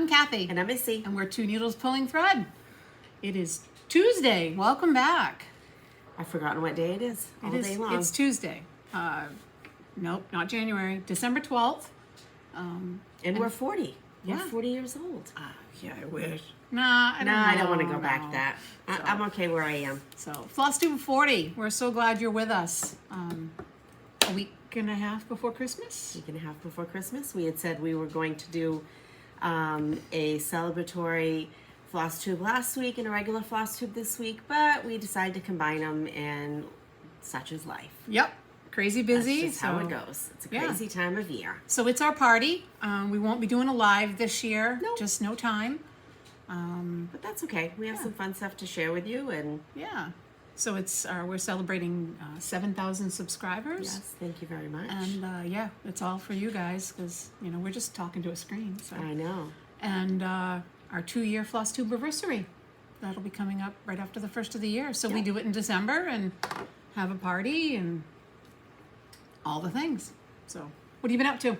I'm Kathy. And I'm Missy. And we're Two Needles Pulling Thread. It is Tuesday. Welcome back. I've forgotten what day it is all day long. It's Tuesday. Nope, not January. December 12th. And we're 40. Yeah. We're 40 years old. Yeah, I wish. Nah, I don't want to go back that. I'm okay where I am. So, Flosstube 40. We're so glad you're with us. A week and a half before Christmas. Week and a half before Christmas. We had said we were going to do a celebratory floss tube last week and a regular floss tube this week, but we decided to combine them, and such is life. Yep. Crazy busy. That's just how it goes. It's a crazy time of year. So it's our party. We won't be doing a live this year. Nope. Just no time. But that's okay. We have some fun stuff to share with you, and yeah. So it's we're celebrating 7,000 subscribers. yes, thank you very much. And yeah, it's all for you guys because we're just talking to a screen. So I know. And our 2-year floss tube anniversary. That'll be coming up right after the first of the year. So we do it in December and have a party and all the things. So what have you been up to?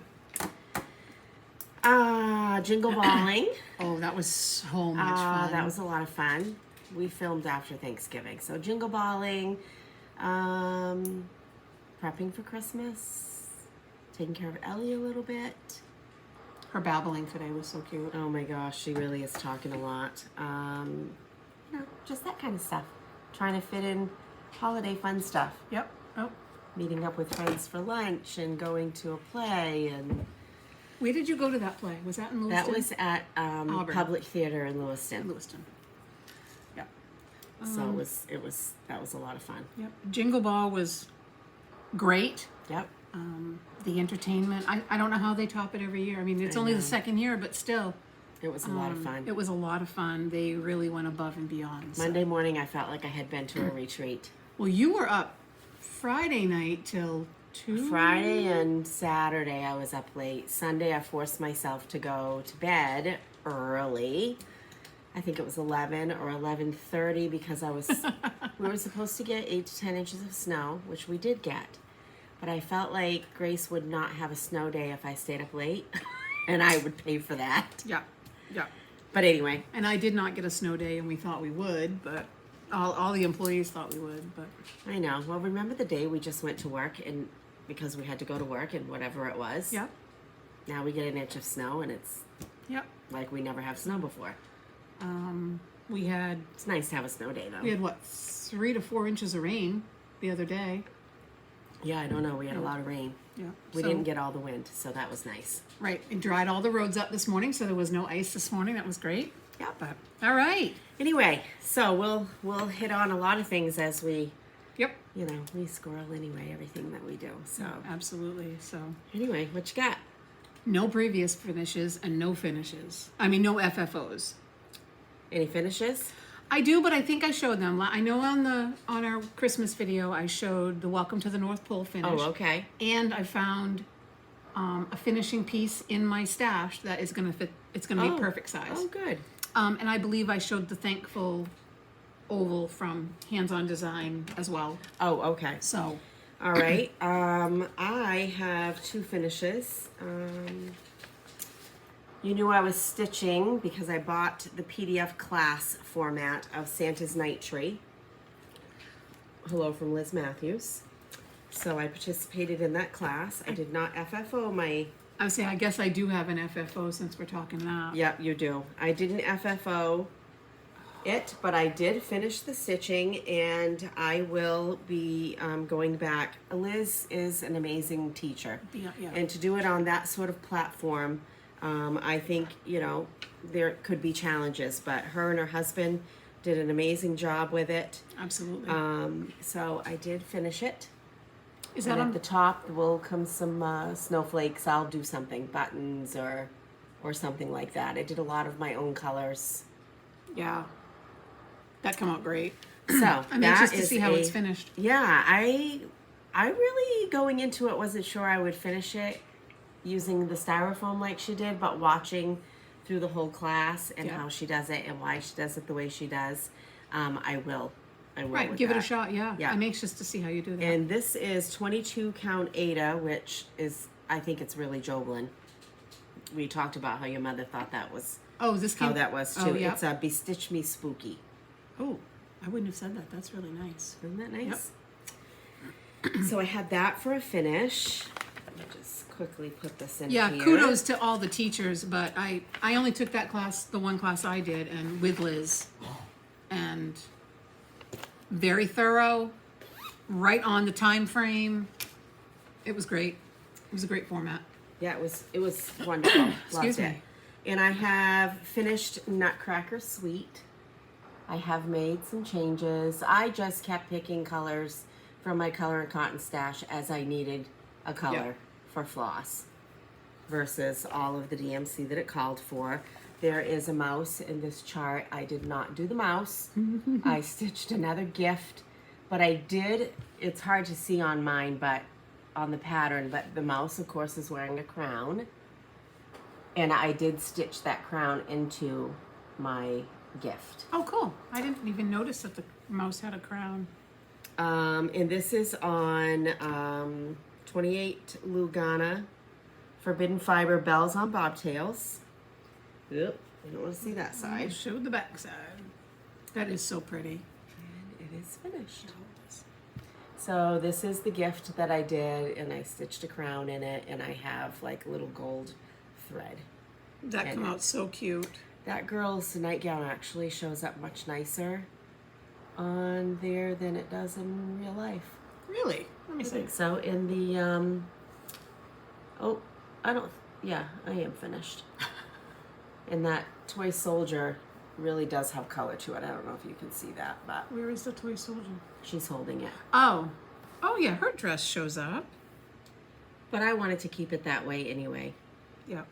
Jingle balling. Oh, that was so much fun. That was a lot of fun. We filmed after Thanksgiving. So jingle balling, prepping for Christmas, taking care of Ellie a little bit. Her babbling today was so cute. Oh my gosh, she really is talking a lot. Just that kind of stuff. Trying to fit in holiday fun stuff. Yep. Oh. Meeting up with friends for lunch and going to a play. And where did you go to that play? Was that in Lewiston? that was at Public Theater in Lewiston. Yep. So that was a lot of fun. Yep. Jingle Ball was great. Yep. The entertainment. I don't know how they top it every year. I mean, it's only the second year, but still. It was a lot of fun. It was a lot of fun. They really went above and beyond. Monday morning, I felt like I had been to a retreat. Well, you were up Friday night till 2. Friday and Saturday, I was up late. Sunday, I forced myself to go to bed early. I think it was 11 or 11:30 because we were supposed to get 8 to 10 inches of snow, which we did get. But I felt like Grace would not have a snow day if I stayed up late, and I would pay for that. Yeah. But anyway. And I did not get a snow day, and we thought we would, but all the employees thought we would. But I know. Well, remember the day we just went to work, and because we had to go to work and whatever it was? Yep. Now we get an inch of snow, and it's like we never have snow before. We had... It's nice to have a snow day, though. We had, 3 to 4 inches of rain the other day. Yeah, I don't know. We had a lot of rain. Yeah. We didn't get all the wind, so that was nice. Right. It dried all the roads up this morning, so there was no ice this morning. That was great. Yeah. But all right. Anyway, so we'll hit on a lot of things as we... Yep. We squirrel anyway, everything that we do. So absolutely. So anyway, what you got? No previous finishes and no finishes. I mean, no FFOs. Any finishes? I do, but I think I showed them. I know on our Christmas video, I showed the Welcome to the North Pole finish. Oh, okay. And I found a finishing piece in my stash that is going to fit. It's going to be perfect size. Oh, good. And I believe I showed the Thankful oval from Hands On Design as well. Oh, okay. So, all right. I have 2 finishes. You knew I was stitching because I bought the PDF class format of Santa's Night Tree. Hello from Liz Matthews. So I participated in that class. I did not FFO my... I would say, I guess I do have an FFO since we're talking that. Yep, you do. I didn't FFO it, but I did finish the stitching, and I will be going back. Liz is an amazing teacher. Yeah. And to do it on that sort of platform, I think, there could be challenges, but her and her husband did an amazing job with it. Absolutely. So I did finish it. Is And that at the top will come some snowflakes. I'll do something, buttons or something like that. I did a lot of my own colors. Yeah. That come out great. So I'm anxious to see how it's finished. Yeah, I really, going into it, wasn't sure I would finish it using the styrofoam like she did, but watching through the whole class and how she does it and why she does it the way she does, I will. Right, give it a shot, yeah. I'm anxious to see how you do that. And this is 22 count Ada, which is, I think it's really Joblin. we talked about how your mother thought that was Oh, this came. how that was too. Oh, yeah. It's a Bestitch Me Spooky. Oh, I wouldn't have said that. That's really nice. Isn't that nice? So I had that for a finish. Let me just quickly put this in Yeah, here. kudos to all the teachers, but I only took that class, the one class I did, and with Liz, and very thorough, right on the time frame. It was great. It was a great format. Yeah, it was wonderful. Excuse Loved me. it. And I have finished Nutcracker Suite. I have made some changes. I just kept picking colors from my color and cotton stash as I needed a color Yeah. for Floss versus all of the DMC that it called for. There is a mouse in this chart. I did not do the mouse. I stitched another gift, but I did, it's hard to see on mine, but on the pattern, but the mouse of course is wearing a crown. And I did stitch that crown into my gift. Oh, cool. I didn't even notice that the mouse had a crown. And this is on 28 Lugana Forbidden Fiber Bells on Bobtails. Yep, I don't want to see that I side. showed the back side. That is so pretty. And it is finished. So this is the gift that I did, and I stitched a crown in it, and I have like little gold thread. That And came out so cute. that girl's nightgown actually shows up much nicer on there than it does in real life. Really? Let me I see. think so. In the I am finished. And that toy soldier really does have color to it. I don't know if you can see that, but Where is the toy soldier? she's holding it. Oh. Oh, yeah, her dress shows up. But I wanted to keep it that way anyway. Yep.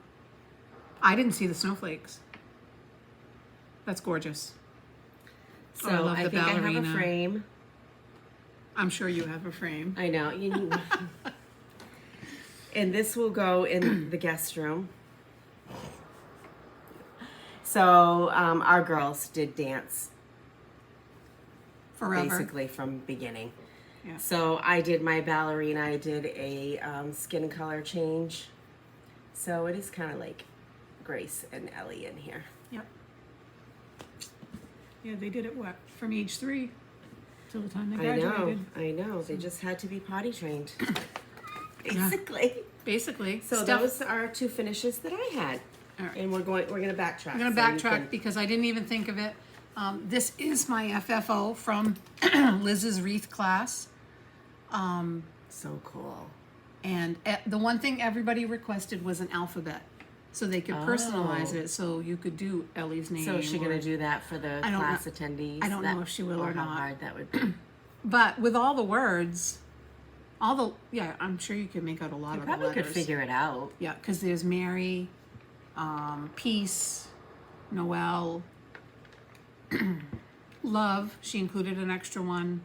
I didn't see the snowflakes. That's gorgeous. So Oh, I love I the think I have ballerina. a frame. I'm sure you have a frame. I know. And this will go in the guest room. So our girls did dance Forever. basically from beginning. Yeah. So I did my ballerina. I did a skin color change. So it is kind of like Grace and Ellie in here. Yep. Yeah, they did it what? From age 3 till the time they graduated. I know. They just had to be potty trained. Basically. Basically. So Steph- those are 2 finishes that I had. All right. And we're gonna backtrack. I'm going to so you backtrack can- because I didn't even think of it. This is my FFO from Liz's Wreath class. So cool. And the one thing everybody requested was an alphabet. So they could personalize Oh. it so you could do Ellie's name. So is she or- gonna do that for the I don't class know. attendees? I don't know if she will or how not. hard that would be. But with all the words, yeah, I'm sure you could make out a lot of the Probably letters. could figure it out. Yeah, because there's Mary, Peace, Noel, Love. She included an extra one,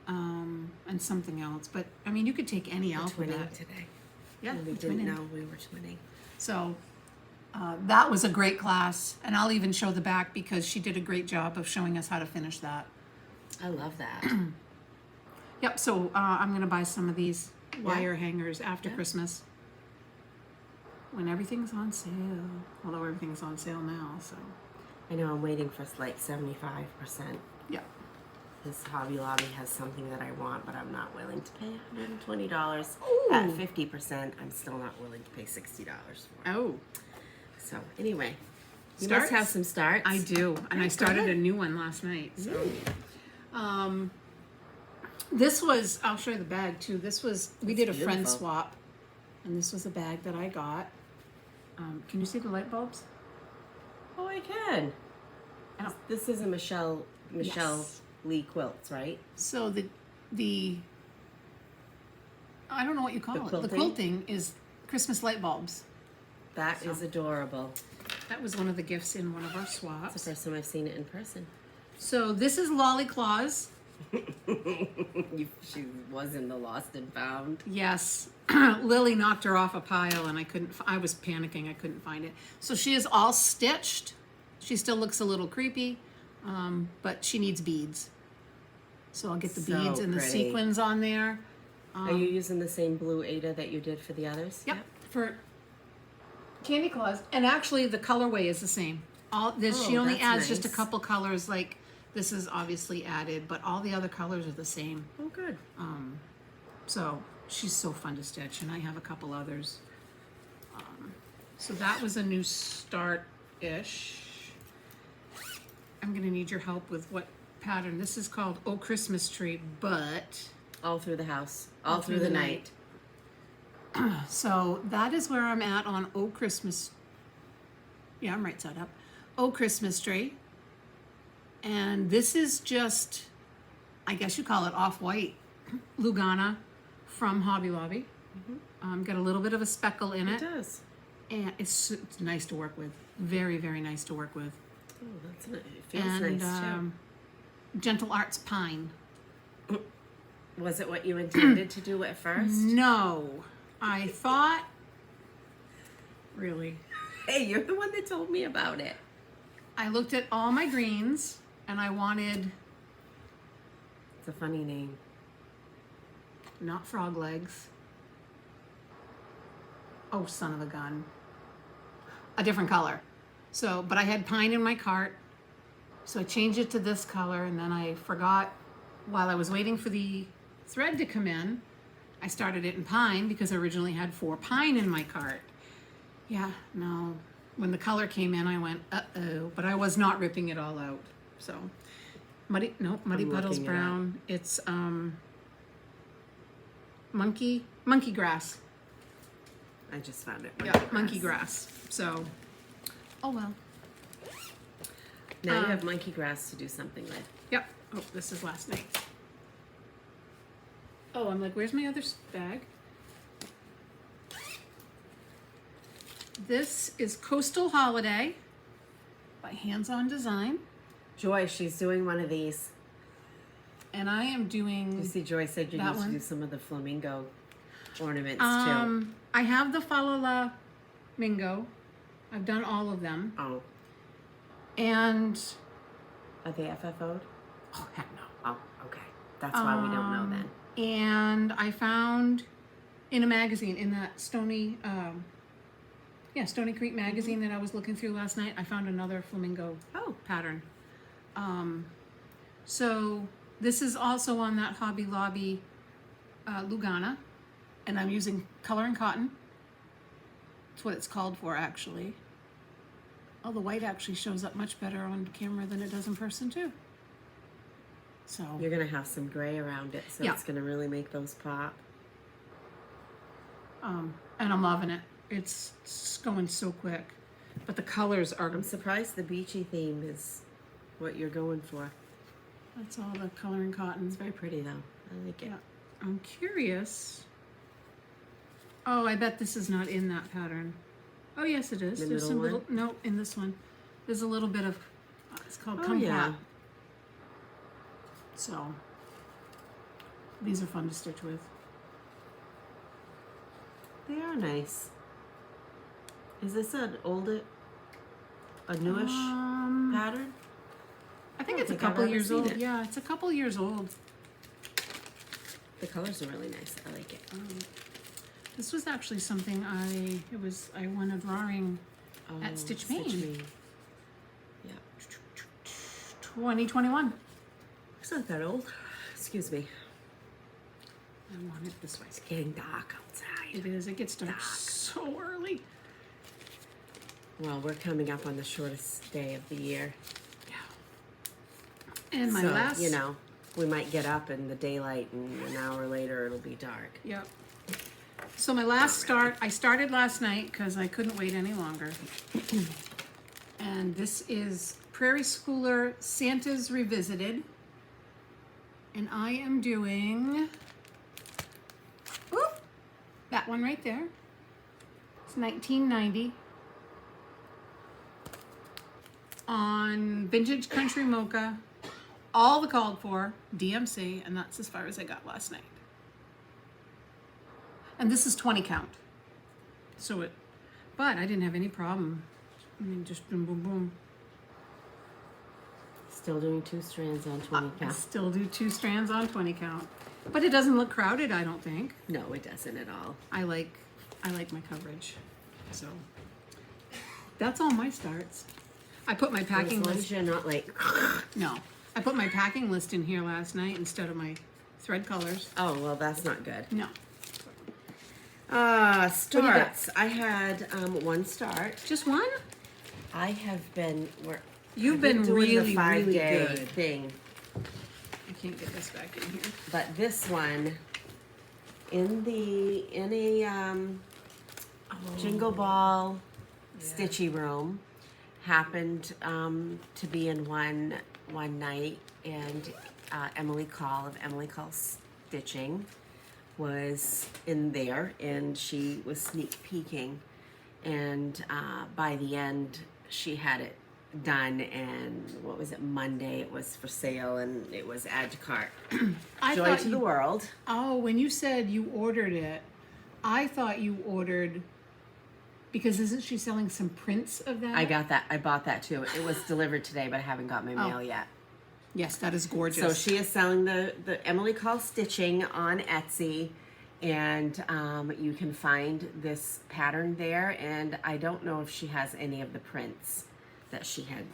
and something else. But I mean, you could take any Twinning alphabet. today. Yeah, And we we're didn't twinning. know we were twinning. So that was a great class, and I'll even show the back because she did a great job of showing us how to finish that. I love that. Yep. So I'm gonna buy some of these wire hangers after Yeah. Christmas when everything's on sale. Although everything's on sale now, so I know I'm waiting for like 75%. yeah. This Hobby Lobby has something that I want, but I'm not willing to pay $120. Ooh. At 50%, I'm still not willing to pay $60 for it. Oh, So anyway, you Starts? must have some starts. I do, and I Okay, started good. a new one last night. So, this was. I'll show you the bag too. This was. We did a friend beautiful. swap, and this was a bag that I got. Can you see the light bulbs? Oh, I can. Oh. This is a Michelle Yes. Lee quilts, right? So the I don't know what you call it. The quilting? quilting is Christmas light bulbs. That is adorable. That was one of the gifts in one of our It's the swaps. first time I've seen it in person. So this is Lolly Claus. She was in the Lost and Found. Yes, Lily knocked her off a pile, and I was panicking. I couldn't find it. So she is all stitched. She still looks a little creepy, but she needs beads. So I'll get the So beads and the pretty. sequins on there. Are you using the same blue Ada that you did for the others? Yep. For Candy Claus, and actually the colorway is the same. All this, she Oh, only that's adds just a nice. couple colors, like this is obviously added, but all the other colors are the same. Oh, good. So she's so fun to stitch, and I have a couple others. So that was a new start-ish. I'm gonna need your help with what pattern. This is called Oh Christmas Tree, but All through the house. All through the night. so that is where I'm at on Oh Christmas. Yeah, I'm right side up. Oh Christmas Tree. And this is just, I guess you call it off-white Lugana from Hobby Lobby. Got a little bit of a speckle in It it. does. And it's nice to work with. Very, very nice to work with. Oh, that's nice. It feels And nice Gentle Arts Pine. too. Was it what you intended to do at first? No, I thought, really, Hey, you're the one that told me about it. I looked at all my greens and I wanted It's a funny name. not frog legs. Oh, son of a gun. A different color. So, but I had pine in my cart. So I changed it to this color, and then I forgot while I was waiting for the thread to come in, I started it in pine because I originally had 4 pine in my cart. Yeah, no. When the color came in, I went, uh-oh, but I was not ripping it all out. So, Muddy I'm Puddles looking it up. Brown. It's monkey grass. I just found it. Yeah, monkey grass. So, oh well. Now you have monkey grass to do something with. Yep. Oh, this is last night. Oh, I'm like, where's my other bag? This is Coastal Holiday by Hands On Design. Joy, she's doing one of these. And I am You doing, see, Joy said you That need to one? do some of the flamingo ornaments too. I have the Falala Mingo. I've done all of them. Oh, And, are they FFO'd? oh, heck no. Oh, okay. That's why we don't know then. And I found in a magazine, in that Stony Creek magazine that I was looking through last night, I found another flamingo Oh, pattern. So this is also on that Hobby Lobby Lugana, and I'm using color and cotton. That's what it's called for, actually. Oh, the white actually shows up much better on camera than it does in person, too. So, you're gonna have some gray around it, so Yeah. it's gonna really make those pop. and I'm loving it. It's going so quick. But the colors are, I'm surprised the beachy theme is what you're going for. that's all the color and cotton. It's very pretty though. I like it. Yeah. I'm curious. Oh, I bet this is not in that pattern. Oh, yes, it is. The There's middle some one? little, no, in this one. There's a little bit of, it's called Oh, kumquat. yeah. So, these are fun to stitch with. They are nice. Is this a newish pattern? I think I it's don't think a I've couple ever years seen old. it. Yeah, it's a couple years old. The colors are really nice. I like it. This was actually something I won a drawing at Stitch Maine. Yeah. 2021. It's not that old. Excuse me. I want it this way. It's getting dark outside. It is. It gets dark so early. Well, we're coming up on the shortest day of the year. Yeah. And my so, last, you know, we might get up in the daylight and an hour later it'll be dark. Yep. So my last start, I started last night because I couldn't wait any longer. And this is Prairie Schooler Santa's Revisited. And I am doing, oop, that one right there. It's 1990. On Vintage Country Mocha, all the called for, DMC, and that's as far as I got last night. And this is 20 count. So but I didn't have any problem. I mean, just boom, boom, boom. Still doing 2 strands on 20 I count. still do 2 strands on 20 count. But it doesn't look crowded, I don't think. No, it doesn't at all. I like my coverage. So, That's all my starts. I put my packing As long list. as you're not like, No, I put my packing list in here last night instead of my thread colors. oh, well, that's not good. No, Starts. I had one start. just one. I have been. You've I've been doing the really, 5 really day good. thing, I can't get this back in here. but this one in a Jingle Ball Stitchy room happened to be in one night, and Emily Call of Emily Call Stitching was in there, and she was sneak peeking, and by the end she had it done, and what was it, Monday it was for sale, and it was add to cart. I Joy thought to you, the world. Oh, when you said you ordered it, I thought you ordered because isn't she selling some prints of that? I got that. I bought that too. It was delivered today, but I haven't got my mail yet. Yes, that is gorgeous. So she is selling the Emily Call Stitching on Etsy, and you can find this pattern there. And I don't know if she has any of the prints that she had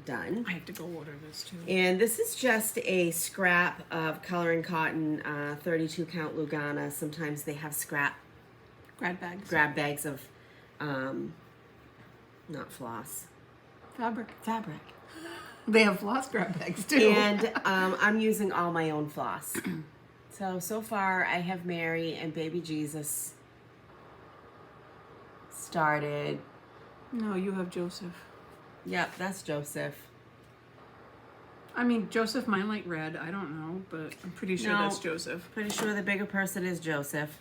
done. I have to go order this too. And this is just a scrap of coloring cotton, 32 count Lugana. Sometimes they have scrap Grab bags. grab bags of, not floss, Fabric. fabric. They have floss grab bags too. And I'm using all my own floss. So far I have Mary and baby Jesus started. No, you have Joseph. Yep, that's Joseph. I mean, Joseph might like red. I don't know, but I'm pretty sure No. that's Joseph. Pretty sure the bigger person is Joseph.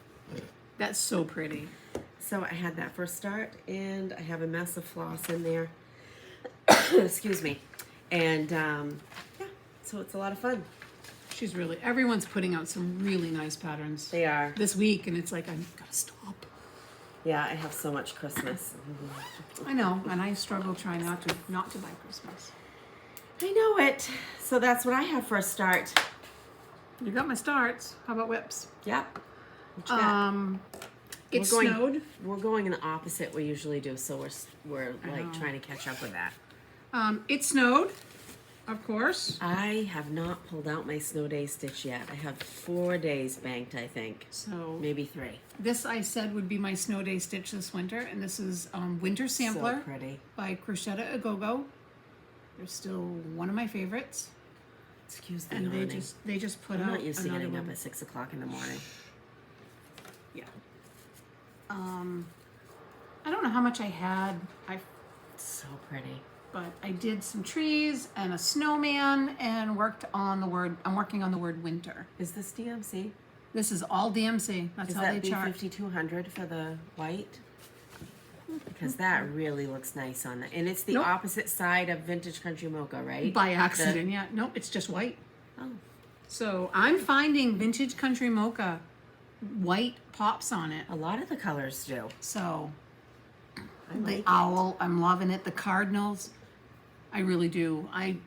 That's so pretty. So I had that first start, and I have a mess of floss in there. Excuse me. And yeah, so it's a lot of fun. She's really, everyone's putting out some really nice patterns They are. this week, and it's like, I gotta stop. Yeah, I have so much Christmas. I know, and I struggle trying not to buy Christmas. I know it. So that's what I have for a start. You got my starts. How about whips? Yep. What you got? It We're going- snowed. We're going in the opposite we usually do, so we're like know. trying to catch up with that. It snowed, of course. I have not pulled out my snow day stitch yet. I have 4 days banked, I think. So Maybe 3. this I said would be my snow day stitch this winter, and this is Winter Sampler So pretty. by Crocetta A Go-Go. They're still one of my favorites, Excuse the and yawning. they just put I'm out not used to another getting one. up at 6 o'clock in the morning. Yeah. I don't know how much I had. So pretty. But I did some trees and a snowman and worked on the word. I'm working on the word winter. Is this DMC? This is all DMC. That's Is how that they chart. B5200 for the white? Because that really looks nice on it. And it's the Nope. opposite side of Vintage Country Mocha, right? By accident, yeah. Nope, it's just white. Oh, So I'm finding Vintage Country Mocha white pops on it. a lot of the colors do. So I the like it. owl, I'm loving it. The cardinals, I really do. I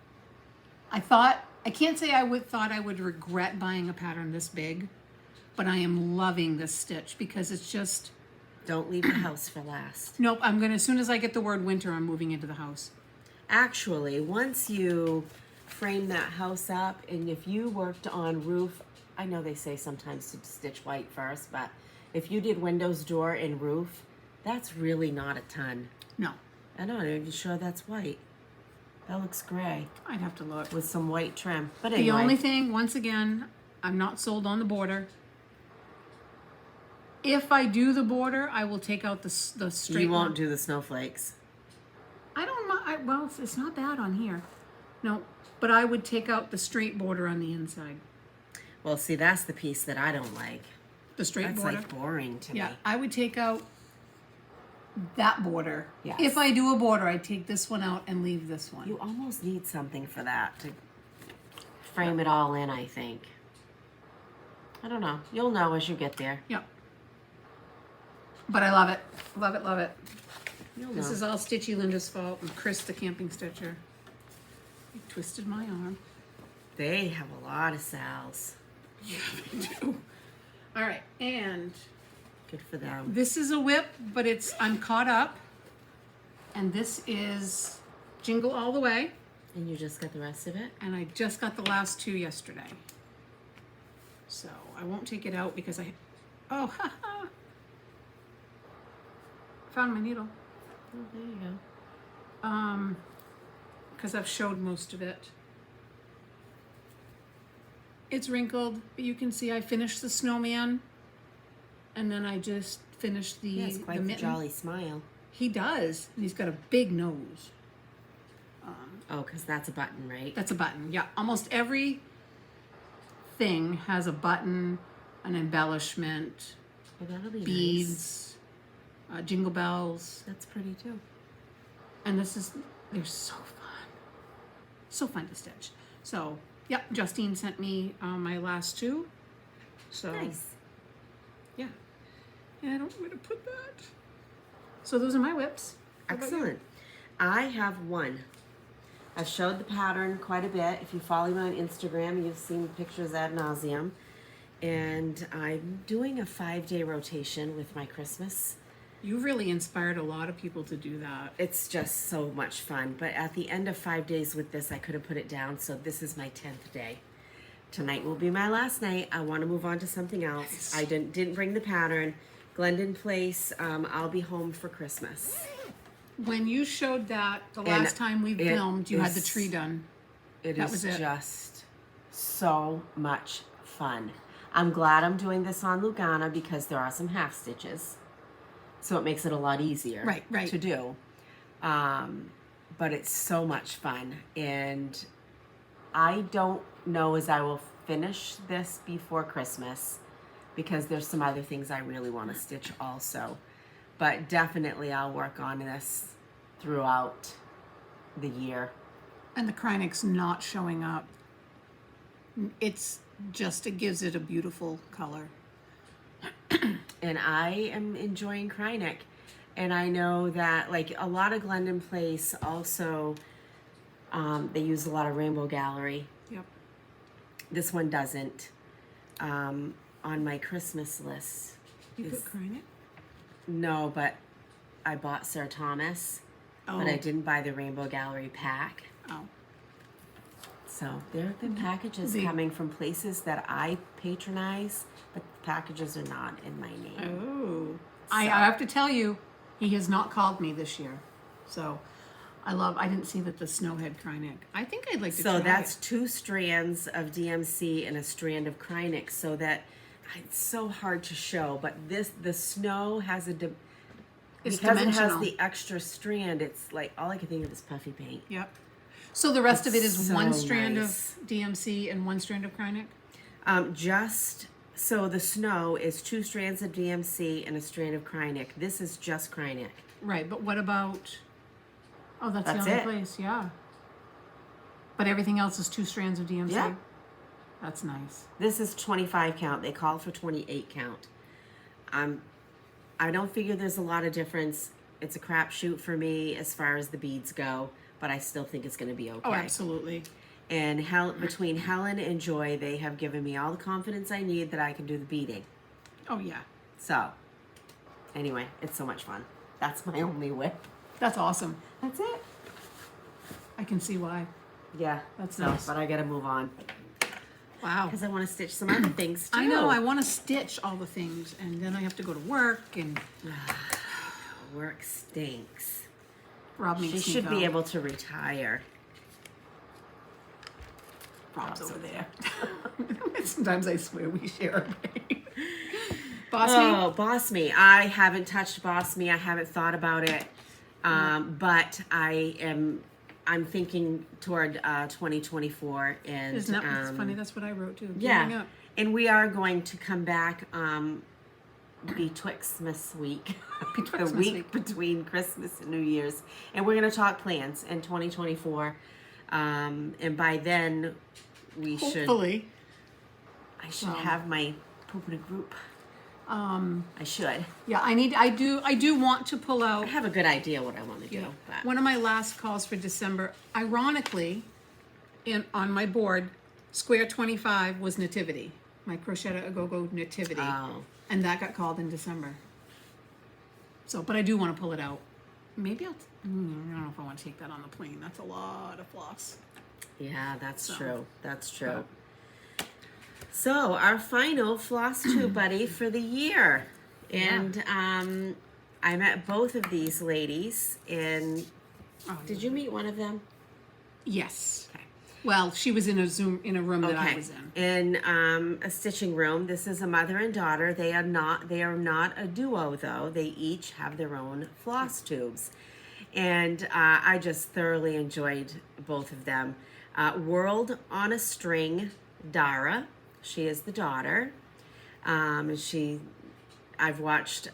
thought I can't say thought I would regret buying a pattern this big, but I am loving this stitch because it's just Don't leave the house for last. nope. I'm gonna as soon as I get the word winter, I'm moving into the house. Actually, once you frame that house up, and if you worked on roof, I know they say sometimes to stitch white first, but if you did windows, door, and roof, that's really not a ton. No, I'm not even sure that's white. That looks gray I'd have to look. with some white trim. But The anyway, only thing, once again, I'm not sold on the border. If I do the border, I will take out the straight. you won't one. do the snowflakes. I don't know. Well, it's not bad on here. No, but I would take out the straight border on the inside. Well, see, that's the piece that I don't like. The straight That's border. like boring to Yeah, me. I would take out that border. Yes. If I do a border, I take this one out and leave this one. You almost need something for that to frame it all in, I think. I don't know. You'll know as you get there. Yep. But I love it. Love it, love it. You'll This know. is all Stitchy Linda's fault and Chris the camping stitcher. He twisted my arm. They have a lot of sals. All right, and Good for them. this is a whip, but I'm caught up. And this is Jingle All the Way. And you just got the rest of it? And I just got the last 2 yesterday. So I won't take it out because oh, haha. Found my needle. Oh, there you go. Because I've showed most of it. It's wrinkled, but you can see I finished the snowman. And then I just finished the, He has quite the the mitten. jolly smile. He does. And he's got a big nose. Oh, because that's a button, right? That's a button. Yeah, almost every thing has a button, an embellishment, Well, that'll be nice. beads, jingle bells. That's pretty too. And they're so fun. So fun to stitch. So, yeah, Justine sent me my last 2. So, Nice. yeah. And I don't know where to put that. So those are my whips. How about you? Excellent. I have one. I've showed the pattern quite a bit. If you follow me on Instagram, you've seen pictures ad nauseum. And I'm doing a 5-day rotation with my Christmas. You really inspired a lot of people to do that. It's just so much fun. But at the end of 5 days with this, I could have put it down. So this is my 10th day. Tonight will be my last night. I want to move on to something else. I didn't bring the pattern. Glendon Place, I'll be home for Christmas. When you showed that the last time we it filmed, you had the is- tree done. It That is was it. just so much fun. I'm glad I'm doing this on Lugana because there are some half stitches. So it makes it a lot easier Right. to do. But it's so much fun. And I don't know as I will finish this before Christmas because there's some other things I really want to stitch also. But definitely I'll work on this throughout the year. And the Krynik's not showing up. It gives it a beautiful color. And I am enjoying Krynik. And I know that like a lot of Glendon Place also, they use a lot of Rainbow Gallery. Yep. This one doesn't. On my Christmas list. You is- put Krynik? No, but I bought Sir Thomas, Oh. but I didn't buy the Rainbow Gallery pack. Oh. So there have been packages The- coming from places that I patronize, but the packages are not in my name. Oh. I have to tell you, he has not called me this year. So I didn't see that the snow had Krynik. I think I'd like to try So that's it. 2 strands of DMC and a strand of Krynik, so that it's so hard to show. But the snow has It's because it dimensional. has the extra strand. It's like all I can think of is puffy paint. Yep. So the rest of it is So one strand nice. of DMC and one strand of Krynik? So the snow is 2 strands of DMC and a strand of Krynik. This is just Krynik. Right, but what about... Oh, that's That's the only it. place, yeah. But everything else is 2 strands of DMC? Yeah. That's nice. This is 25 count. They call for 28 count. I don't figure there's a lot of difference. It's a crapshoot for me as far as the beads go, but I still think it's going to be okay. Oh, absolutely. And between Helen and Joy, they have given me all the confidence I need that I can do the beading. Oh, yeah. So, anyway, it's so much fun. That's my only whip. That's awesome. That's it. I can see why. Yeah, That's nice. But I got to move on Wow. because I want to stitch some other things too. I know, I want to stitch all the things, and then I have to go to work, and Work stinks. Rob makes She me should go. be able to retire. Rob's Rob's over over there. Sometimes I swear we share a brain. BOSME? Oh, BOSME. I haven't touched BOSME. I haven't thought about it. But I'm thinking toward 2024 and Isn't that it's funny? That's what I wrote too. Gearing yeah. up. And we are going to come back betwixt week. the Betwixtmas week week. between Christmas and New Year's. And we're going to talk plans in 2024. And by then we Hopefully. I should have my poop in a group. I should. Yeah, I do want to pull I out have a good idea what I want to do. But one of my last calls for December. Ironically, on my board, square 25 was Nativity. My Crochet a Go-Go Nativity. Oh. And that got called in December. So, but I do want to pull it out. Maybe I don't know if I want to take that on the plane. That's a lot of floss. Yeah, that's So, true. That's true. So our final Flosstube Buddy for the year. And I met both of these ladies in, did you meet one of them? Yes. Okay. Well, she was in a room that I was in. In a stitching room. This is a mother and daughter. They are not a duo though. They each have their own floss tubes. And I just thoroughly enjoyed both of them. World on a String, Dara. She is the daughter. I've watched,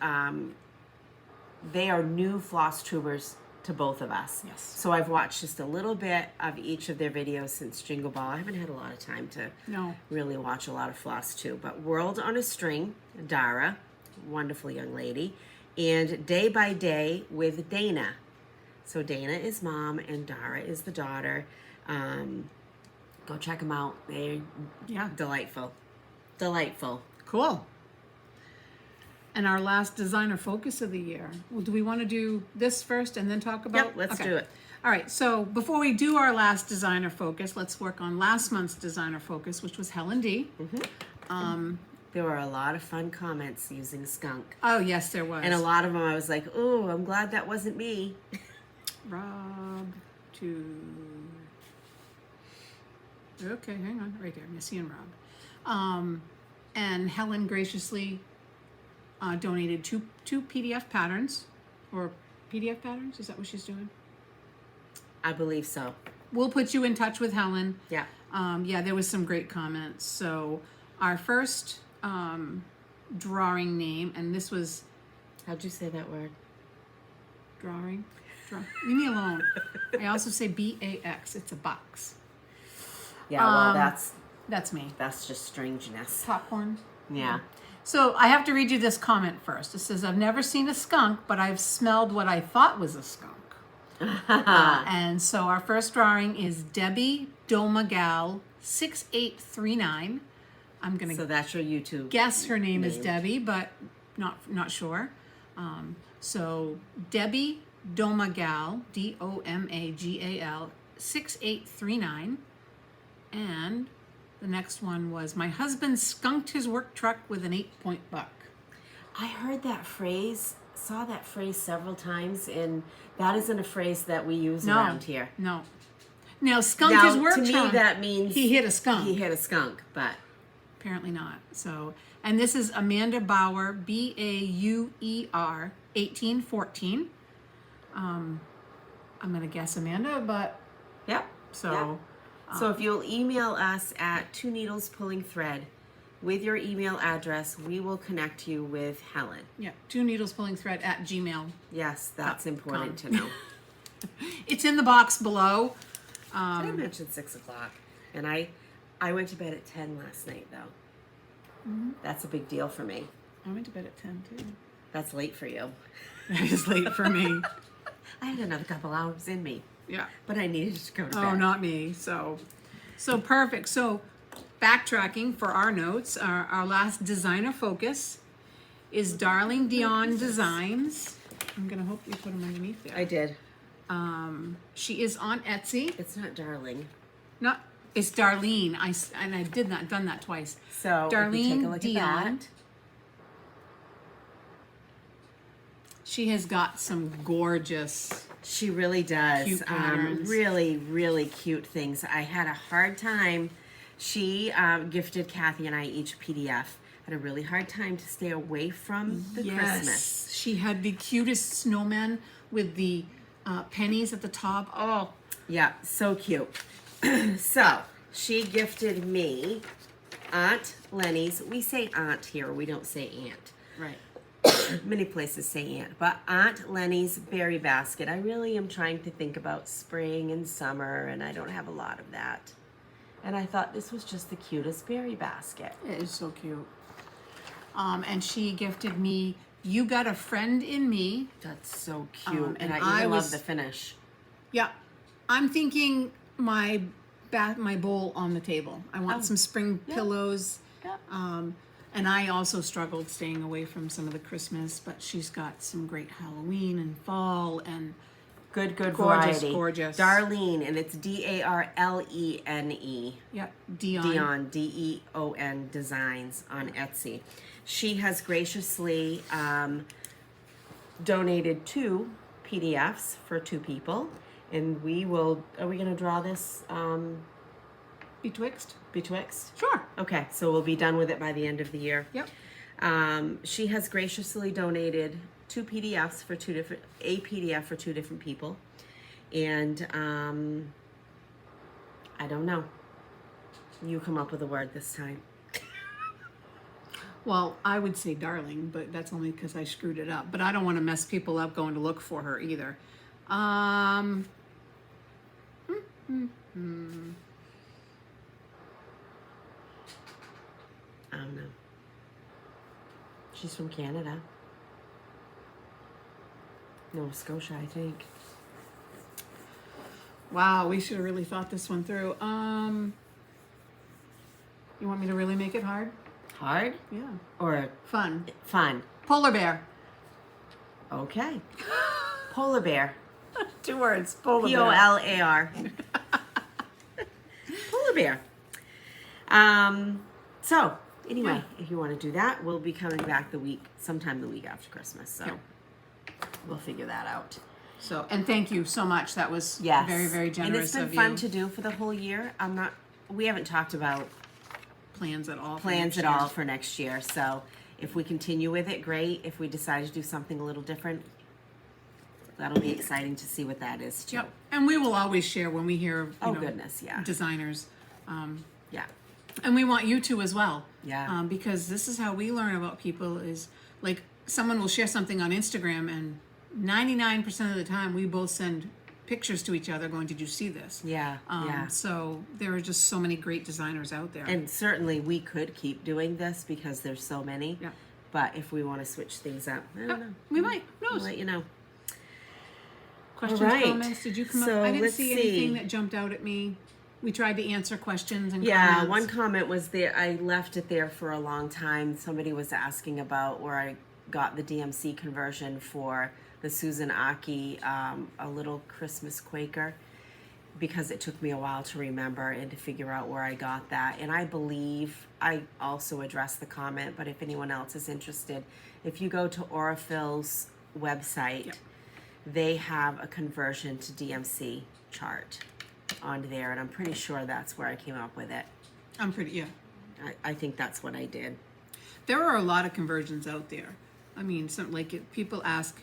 they are new floss tubers to both of us. Yes. So I've watched just a little bit of each of their videos since Jingle Ball. I haven't had a lot of time to really watch a lot of floss too. But World on a String, Dara, wonderful young lady. And Day by Day with Dana. So Dana is mom and Dara is the daughter. Go check them out. They're delightful. Delightful. Cool. And our last designer focus of the year. Well, do we want to do this first and then talk about? Yep, let's do it. All right, so before we do our last designer focus, let's work on last month's designer focus, which was Helen D. There were a lot of fun comments using skunk. Oh, yes, there was. And a lot of them I was like, oh, I'm glad that wasn't me. Rob to... Okay, hang on, right there, Missy and Rob. And Helen graciously donated two PDF patterns, or PDF patterns, is that what she's doing? I believe so. We'll put you in touch with Helen. Yeah. Yeah, there was some great comments. So our first drawing name, and this was... How'd you say that word? Drawing? Leave me alone. I also say BAX. It's a box. Yeah, well, that's me. that's just strangeness. Popcorn. Yeah. So I have to read you this comment first. It says, I've never seen a skunk, but I've smelled what I thought was a skunk. And so our first drawing is Debbie Domagal 6839. I'm gonna So that's your YouTube. guess her name is Debbie, but not sure. So Debbie Domagal, Domagal 6839, and the next one was my husband skunked his work truck with an 8-point buck. I heard that phrase, saw that phrase several times, and that isn't a phrase that we use around here. No. Now skunked his work to truck. me that means he hit a skunk. He hit a skunk, but Apparently not. So, and this is Amanda Bauer, Bauer 1814. I'm gonna guess Amanda, but yep. so. Yep. So if you'll email us at twoneedlespullingthread with your email address, we will connect you with Helen. Yeah, twoneedlespullingthread at Gmail. Yes, that's important to know. It's in the box below. Did I mention 6 o'clock? And I went to bed at 10 last night, though. That's a big deal for me. I went to bed at 10 too. That's late for you. That is late for me. I had another couple hours in me. Yeah. But I needed to go to bed. Oh, not me. So perfect. So backtracking for our notes, our last designer focus is Darlene Deon Designs. I'm gonna hope you put them underneath there. I did. She is on Etsy. It's not darling. It's Darlene. I've done that twice. So Darlene if you take a look Deon. at that. She has got some gorgeous. She really does. Cute patterns. Really, really cute things. I had a hard time. She gifted Kathy and I each a PDF. I had a really hard time to stay away from the Christmas. She had the cutest snowman with the pennies at the top. Oh, yeah, so cute. So she gifted me Aunt Lenny's. We say aunt here. We don't say aunt. right. Many places say aunt, but Aunt Lenny's berry basket. I really am trying to think about spring and summer, and I don't have a lot of that. And I thought this was just the cutest berry basket. It is so cute. And she gifted me You Got a Friend in Me. That's so cute, and I I even was- love the finish. Yeah. I'm thinking my bowl on the table. I want some spring pillows. Yeah. And I also struggled staying away from some of the Christmas, but she's got some great Halloween and fall, and Good Gorgeous, variety. gorgeous. Darlene, and it's Darlene. Yep, Deon. Deon, Deon Designs on Etsy. She has graciously donated 2 PDFs for 2 people, and are we going to draw this Betwixt? Sure. Okay, so we'll be done with it by the end of the year. Yep. She has graciously donated 2 PDFs for a PDF for 2 different people, and I don't know. You come up with a word this time. Well, I would say darling, but that's only because I screwed it up. But I don't want to mess people up going to look for her either. I don't know. She's from Canada. Nova Scotia, I think. Wow, we should have really thought this one through. You want me to really make it hard? Hard? Yeah. Or Fun. fun? Polar bear. Okay. Polar bear. 2 words. Polar bear. Polar. Polar bear. So anyway, if you want to do that, we'll be coming back sometime the week after Christmas. So we'll figure that out. So, and thank you so much. That was Yes. very, very And generous it's been of fun you. to do for the whole year. We haven't talked about Plans at all. for plans next at year. all for next year. So if we continue with it, great. If we decide to do something a little different, that'll be exciting to see what that is too. Yep. And we will always share when we hear of, Oh, goodness, yeah. designers. Yeah. And we want you to as well. Yeah. Because this is how we learn about people is like someone will share something on Instagram and 99% of the time we both send pictures to each other going, did you see this? Yeah. Yeah. So there are just so many great designers out there. And certainly we could keep doing this because there's so many. Yeah. But if we want to switch things up, I don't know. We might. Who I'll knows? let you know. Questions, All right. comments? Did you come So up? I didn't let's see anything see. that jumped out at me. We tried to answer questions and Yeah, comments. one comment was there. I left it there for a long time. Somebody was asking about where I got the DMC conversion for the Susan Aki, a little Christmas Quaker, because it took me a while to remember and to figure out where I got that. And I believe I also addressed the comment, but if anyone else is interested, if you go to Orifil's website, Yep. they have a conversion to DMC chart on there, and I'm pretty sure that's where I came up with it. Yeah. I think that's what I did. There are a lot of conversions out there. I mean, some people ask,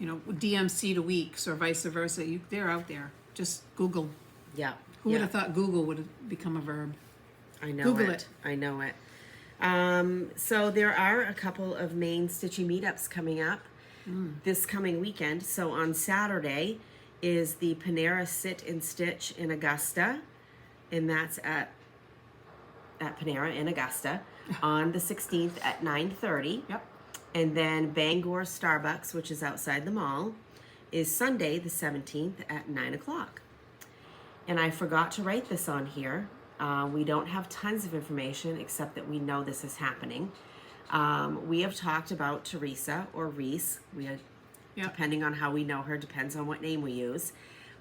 DMC to weeks or vice versa. They're out there. Just Google. Yeah. Who would have thought Google would have become a verb? I know Google it. it. I know it. So there are a couple of Maine Stitchy meetups coming up this coming weekend. So on Saturday is the Panera Sit and Stitch in Augusta, and that's at Panera in Augusta on the 16th at 9:30. Yep. And then Bangor Starbucks, which is outside the mall, is Sunday the 17th at 9 o'clock. And I forgot to write this on here. We don't have tons of information except that we know this is happening. We have talked about Teresa or Reese. Depending on how we know her, depends on what name we use.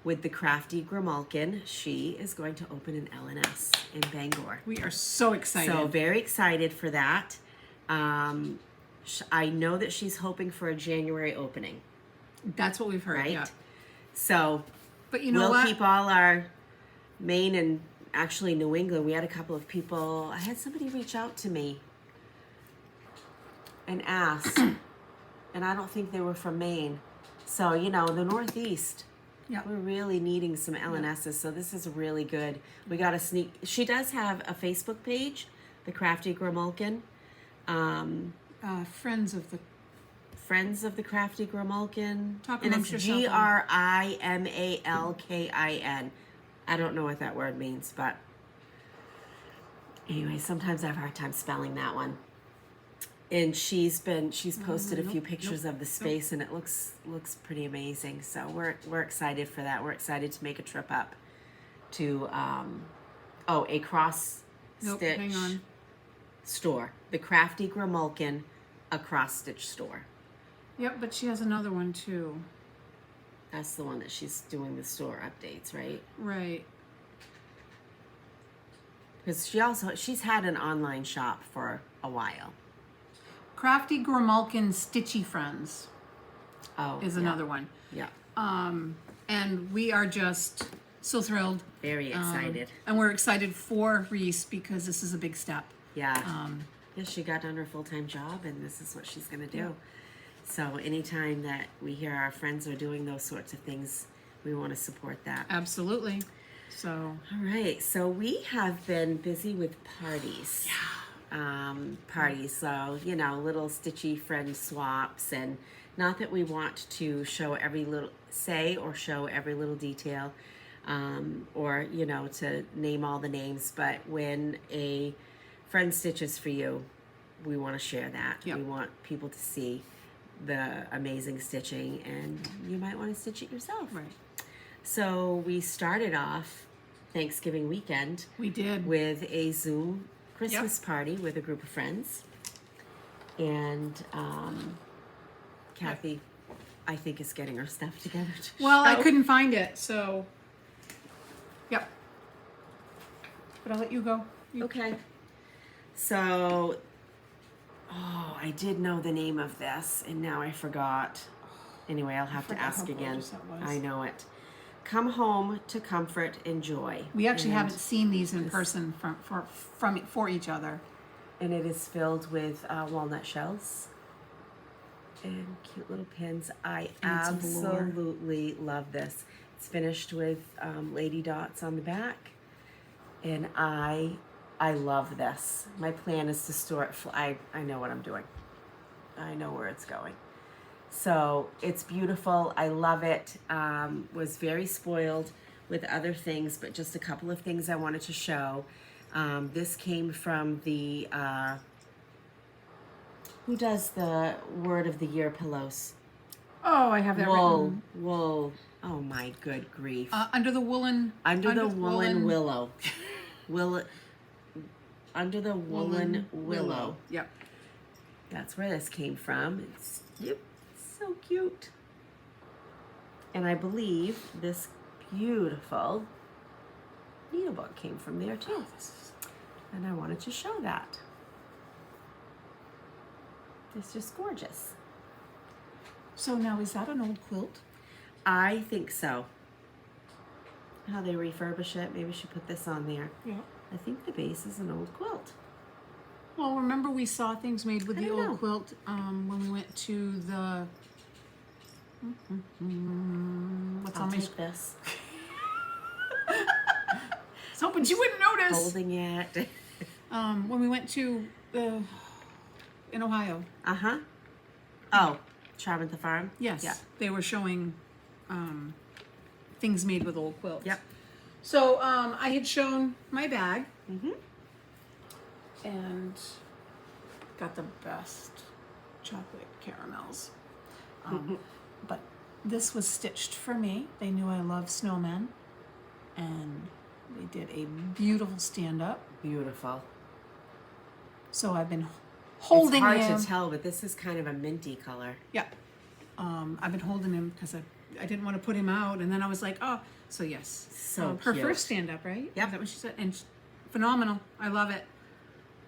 With the Crafty Grimalkin, she is going to open an LNS in Bangor. We are so excited. So very excited for that. I know that she's hoping for a January opening, That's what we've heard. right? Yeah. So But you know we'll what? keep all our Maine and actually New England. We had a couple of people. I had somebody reach out to me and ask, and I don't think they were from Maine. So the Northeast. Yeah. We're really needing some LNSs, so this is really good. We got a sneak. She does have a Facebook page, the Crafty Grimalkin. Friends of the Friends of the Crafty Grimalkin. Talk and amongst it's yourself. GRIMALKIN. I don't know what that word means, but anyway, sometimes I have a hard time spelling that one. And she's posted a few pictures of the space, and it looks pretty amazing. So we're excited for that. We're excited to make a trip up to a cross stitch hang on. store, the Crafty Grimalkin, a cross stitch store. Yep, but she has another one too. That's the one that she's doing the store updates, right? Right. Because she's had an online shop for a while. Crafty Grimalkin Stitchy Friends Oh, is yeah. another one. Yeah. And we are just so thrilled. Very excited. And we're excited for Wreath because this is a big step. Yeah. Yeah, she got done her full-time job, and this is what she's going to do. Yeah. So anytime that we hear our friends are doing those sorts of things, we want to support that. Absolutely. So. All right. So we have been busy with parties. Yeah. Parties. So, little Stitchy friend swaps, and not that we want to show every little detail, or, to name all the names, but when a friend stitches for you, we want to share that. Yep. We want people to see the amazing stitching, and you might want to stitch it yourself. Right. So we started off Thanksgiving weekend. We did. With a Zoom Christmas party with a group of friends. And Kathy, I think, is getting her stuff together. Well, I couldn't find it, so. Yep. But I'll let you go. Okay. So, I did know the name of this, and now I forgot. Anyway, I'll have to forgot ask how again. gorgeous that was. I know it. Come home to comfort and joy. We actually And- haven't seen these in person for each other. And it is filled with walnut shells and cute little pins. I And it's velour. absolutely love this. It's finished with lady dots on the back, and I love this. My plan is to store it. I know what I'm doing. I know where it's going. So it's beautiful. I love it. Was very spoiled with other things, but just a couple of things I wanted to show. This came from the, who does the word of the year pillows? Oh, I have that written. Wool. Oh my good grief. Under the woolen. Under the woolen willow. Under the woolen willow. Yep. That's where this came from. It's so cute. And I believe this beautiful needlebook came from there too. And I wanted to show that. It's just gorgeous. So now, is that an old quilt? I think so. How they refurbish it. Maybe we should put this on there. Yeah. I think the base is an old quilt. Well, remember we saw things made with I the don't old know. quilt when we went to the. What's I'll on my? take this. I was hoping you wouldn't notice. Holding it. When we went to in Ohio. Uh-huh. Oh, Charm at the Farm? Yes. Yeah. They were showing things made with old quilts. Yep. So I had shown my bag Mm-hmm. and got the best chocolate caramels. But this was stitched for me. They knew I love snowmen, and they did a beautiful stand-up. Beautiful. So I've been holding It's hard him. to tell, but this is kind of a minty color. Yeah. I've been holding him because I didn't want to put him out, and then I was like, oh, so yes. So her cute. first stand-up, right? Yep. Is that what she said? And phenomenal. I love it.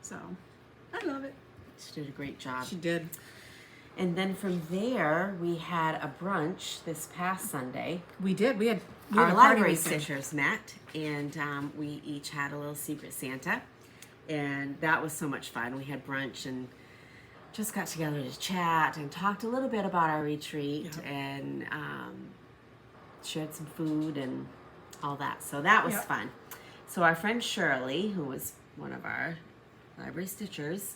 So I love it. She did a great job. She did. And then from there, we had a brunch this past Sunday. We did. We had Our a party library weekend. stitchers met, and we each had a little secret Santa, and that was so much fun. We had brunch and just got together to chat and talked a little bit about our retreat, Yep. and shared some food and all that. So that was Yep. fun. So our friend Shirley, who was one of our library stitchers,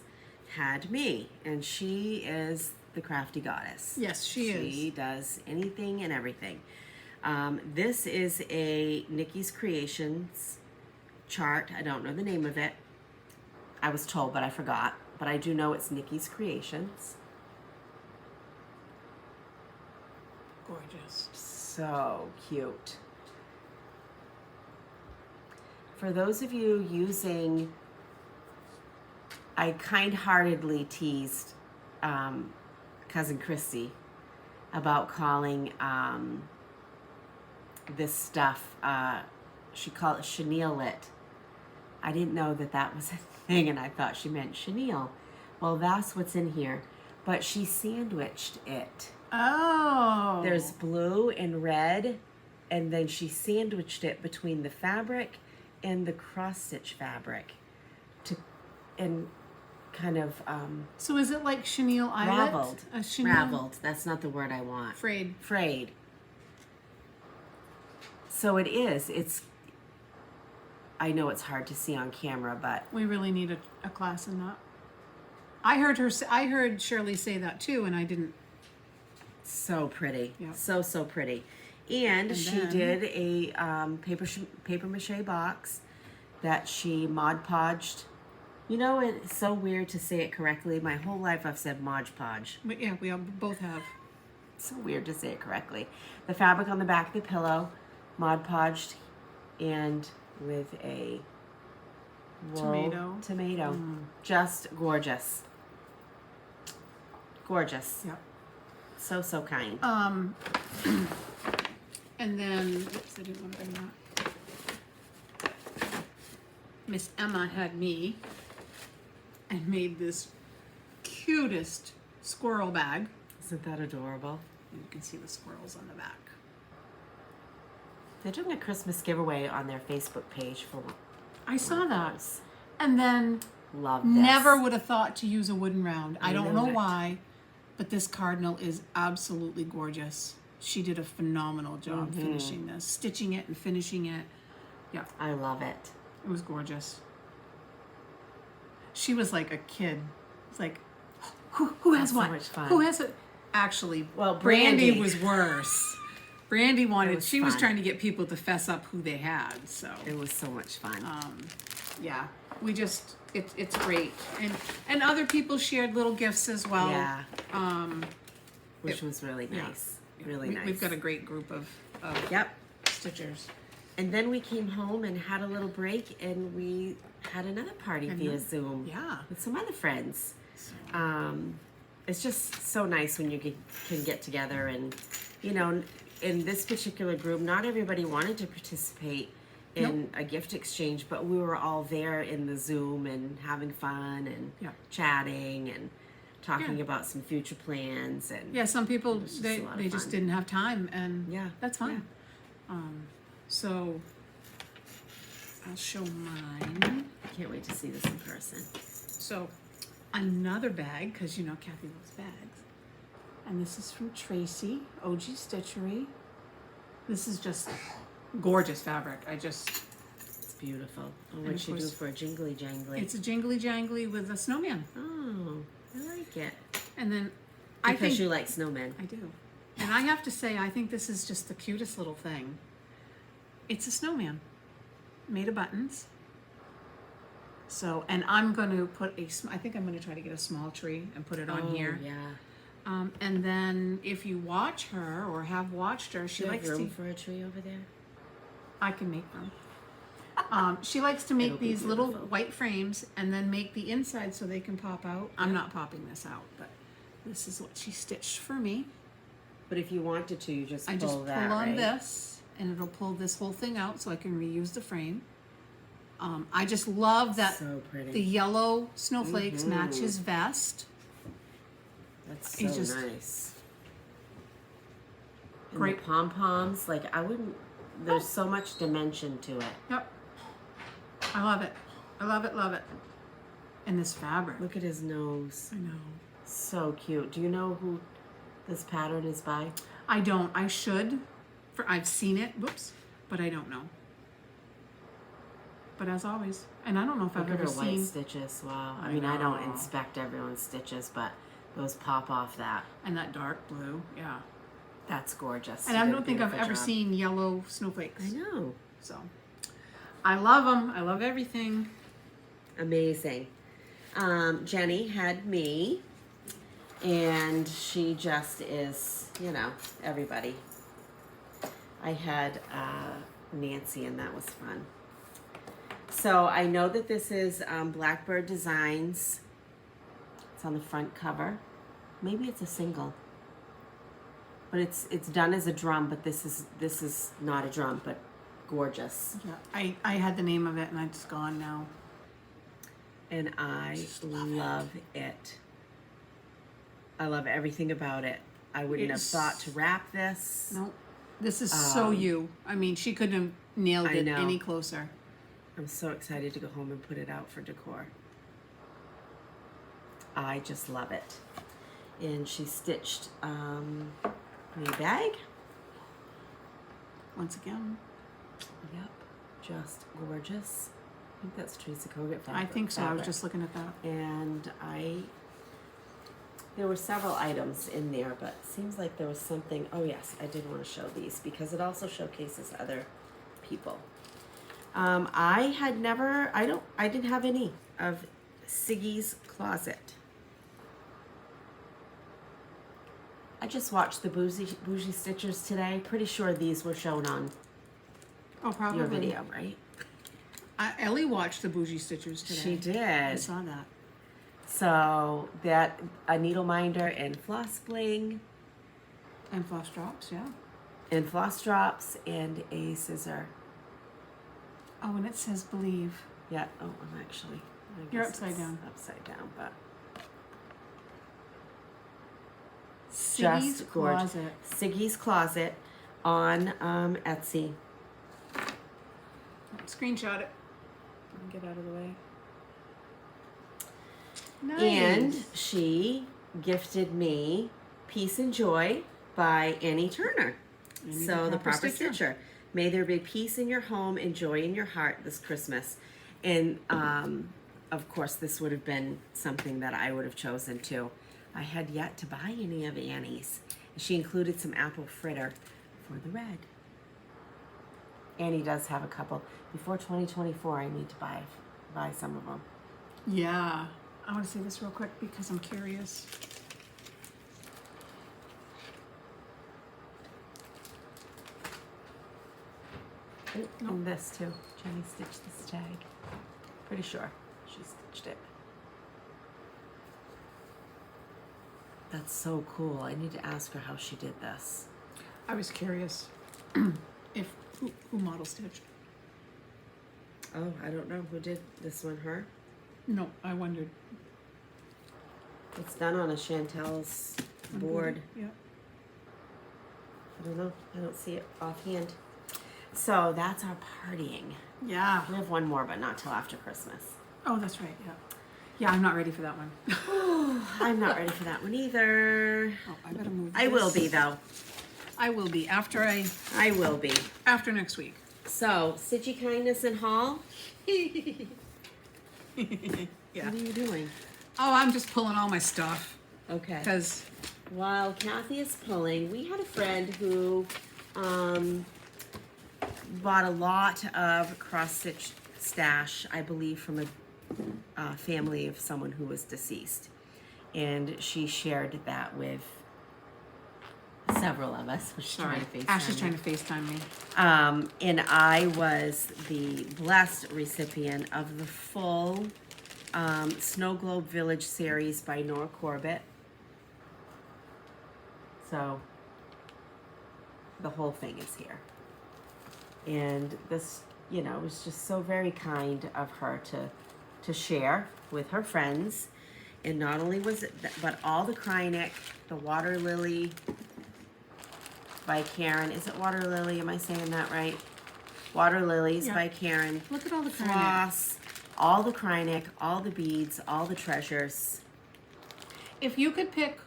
had me, and she is the crafty goddess. Yes, she is. She does anything and everything. This is a Nikki's Creations chart. I don't know the name of it. I was told, but I forgot. But I do know it's Nikki's Creations. Gorgeous. So cute. For those of you using, I kind-heartedly teased Cousin Christy about calling this stuff. She called it chenille lit. I didn't know that that was a thing, and I thought she meant chenille. Well, that's what's in here. But she sandwiched it. Oh. There's blue and red, and then she sandwiched it between the fabric and the cross-stitch fabric and kind of So is it like chenille eyelet? raveled. A chenille? Raveled. That's not the word I want. Frayed. Frayed. So it is. I know it's hard to see on camera, but We really need a class in that. I heard Shirley say that too, and I didn't. so pretty. Yep. So pretty. And she then- did a paper mache box that she Mod Podged. You know, it's so weird to say it correctly. My whole life I've said Mod Podge. But yeah, we all, both have. It's so weird to say it correctly. The fabric on the back of the pillow, Mod Podged, and with a tomato. Just gorgeous. Gorgeous. Yep. So kind. And then, oops, I didn't want to bring that. Miss Emma had me and made this cutest squirrel bag. Isn't that adorable? You can see the squirrels on the back. They're doing a Christmas giveaway on their Facebook page for I saw that. those. And then Love this. never would have thought to use a wooden round. I don't know knew it. why, but this cardinal is absolutely gorgeous. She did a phenomenal job finishing this, stitching it and finishing it. Yeah, I love it. it was gorgeous. She was like a kid. It's like, who has That's so what? much fun. Who has it? Actually, Well, Brandy Brandy. was worse. Brandy wanted. was She was fun. trying to get people to fess up who they had. So It was so much fun. yeah, we just it's great, and other people shared little gifts as well. yeah. Um, Which was really nice. Really nice. We've got a great group of Yep. stitchers. And then we came home and had a little break, and we had another party via Zoom. Yeah. With some other friends. So, It's just so nice when you can get together, and you know, in this particular group, not everybody wanted to participate in a gift exchange, but we were all there in the Zoom and having fun and Yeah. chatting and talking Yeah. about some future plans and yeah, some people just they a lot of they just fun. didn't have time, and Yeah, that's fine. So I'll show mine. can't wait to see this in person. So another bag, because you know Kathy loves bags, and this is from Tracy, OG Stitchery. This is just gorgeous fabric. It's beautiful. Oh, of what'd you do course- for a jingly jangly? It's a jingly jangly with a snowman, Oh, I like it. and then Because I think you like snowmen. I do. And I have to say, I think this is just the cutest little thing. It's a snowman made of buttons. So, and I'm going to put I think I'm going to try to get a small tree and put it on here. Yeah. And then if you watch her or have watched her, she Do you likes have room to, for a tree over there? I can make them. She likes to make It'll be these little beautiful. white frames and then make the inside so they can pop out. I'm not popping this out, but this is what she stitched for me. But if you wanted to, you just I pull just pull that, on right? this, and it'll pull this whole thing out so I can reuse the frame. I just love that So pretty. the yellow snowflakes match his vest. That's He's so just- nice. And Great. the pom-poms, like I wouldn't, there's so much dimension to it. Yep. I love it. I love it, love it. And this fabric. Look at his nose. I know. So cute. Do you know who this pattern is by? I don't. I should. I've seen it. Whoops. But I don't know. But as always, and I don't know if Look I've at her ever white seen. stitches. Wow. I I mean, I don't know. inspect everyone's stitches, but those pop off that. And that dark blue. Yeah. That's gorgeous. And You I did a don't think I've beautiful ever job. seen yellow snowflakes. I know. So I love them. I love everything. Amazing. Jenny had me, and she just is, you know, everybody. I had Nancy, and that was fun. So I know that this is Blackbird Designs. It's on the front cover. Maybe it's a single. but it's done as a drum, but this is not a drum, but gorgeous. Yeah, I had the name of it and it's gone now. And I love it. I love everything about it. I wouldn't have thought to wrap this. No, this is so you. I mean, she couldn't have nailed it any closer. I'm so excited to go home and put it out for decor. I just love it. And she stitched me a bag. Once again. Yep, just gorgeous. I think that's Teresa Kogut fabric. I think so. I was just looking at that. And there were several items in there, but it seems like there was something. Oh yes, I did want to show these because it also showcases other people. I didn't have any of Siggy's Closet. I just watched the Bougie Stitchers today. Pretty sure these were shown on probably your video, right? Ellie watched the Bougie Stitchers today. She did. I saw that. So that a needle minder and floss bling. And floss drops, yeah. And floss drops and a scissor. Oh, and it says believe. Yeah. Oh, I'm actually. You're upside down. Upside down, but. Siggy's Just gorgeous. Closet. Siggy's Closet on Etsy. Screenshot it. Get out of the way. Nice. And she gifted me Peace and Joy by Annie Turner. So the proper stitcher. May there be peace in your home and joy in your heart this Christmas. And of course, this would have been something that I would have chosen too. I had yet to buy any of Annie's. She included some apple fritter for the red. Annie does have a couple. Before 2024, I need to buy some of them. Yeah. I want to say this real quick because I'm curious. And this too. Jenny stitched this tag. Pretty sure she stitched it. That's so cool. I need to ask her how she did this. I was curious if who model stitched. Oh, I don't know who did this one. Her? No, I wondered. It's done on a Chantel's board. Yeah. I don't know. I don't see it offhand. So that's our partying. Yeah. We have one more, but not till after Christmas. Oh, that's right. Yeah. Yeah, I'm not ready for that one. I'm not ready for that one either. Oh, I better move. I will be though. I will be after I will be. after next week. So, Stitchy Kindness and Haul. Yeah. What are you doing? Oh, I'm just pulling all my stuff Okay. because While Kathy is pulling, we had a friend who bought a lot of cross-stitch stash, I believe, from a family of someone who was deceased. And she shared that with several of us. She's trying to FaceTime Ashley's me. trying to FaceTime me. And I was the blessed recipient of the full Snow Globe Village series by Nora Corbett. So the whole thing is here. And this, you know, was just so very kind of her to share with her friends. And not only was it, but all the Krynick, the Water Lily by Karen. Is it Water Lily? Am I saying that right? Water Lilies Yeah. by Karen. Look at all the Krynick. Floss, all the Krynick, all the beads, all the treasures. If you could pick,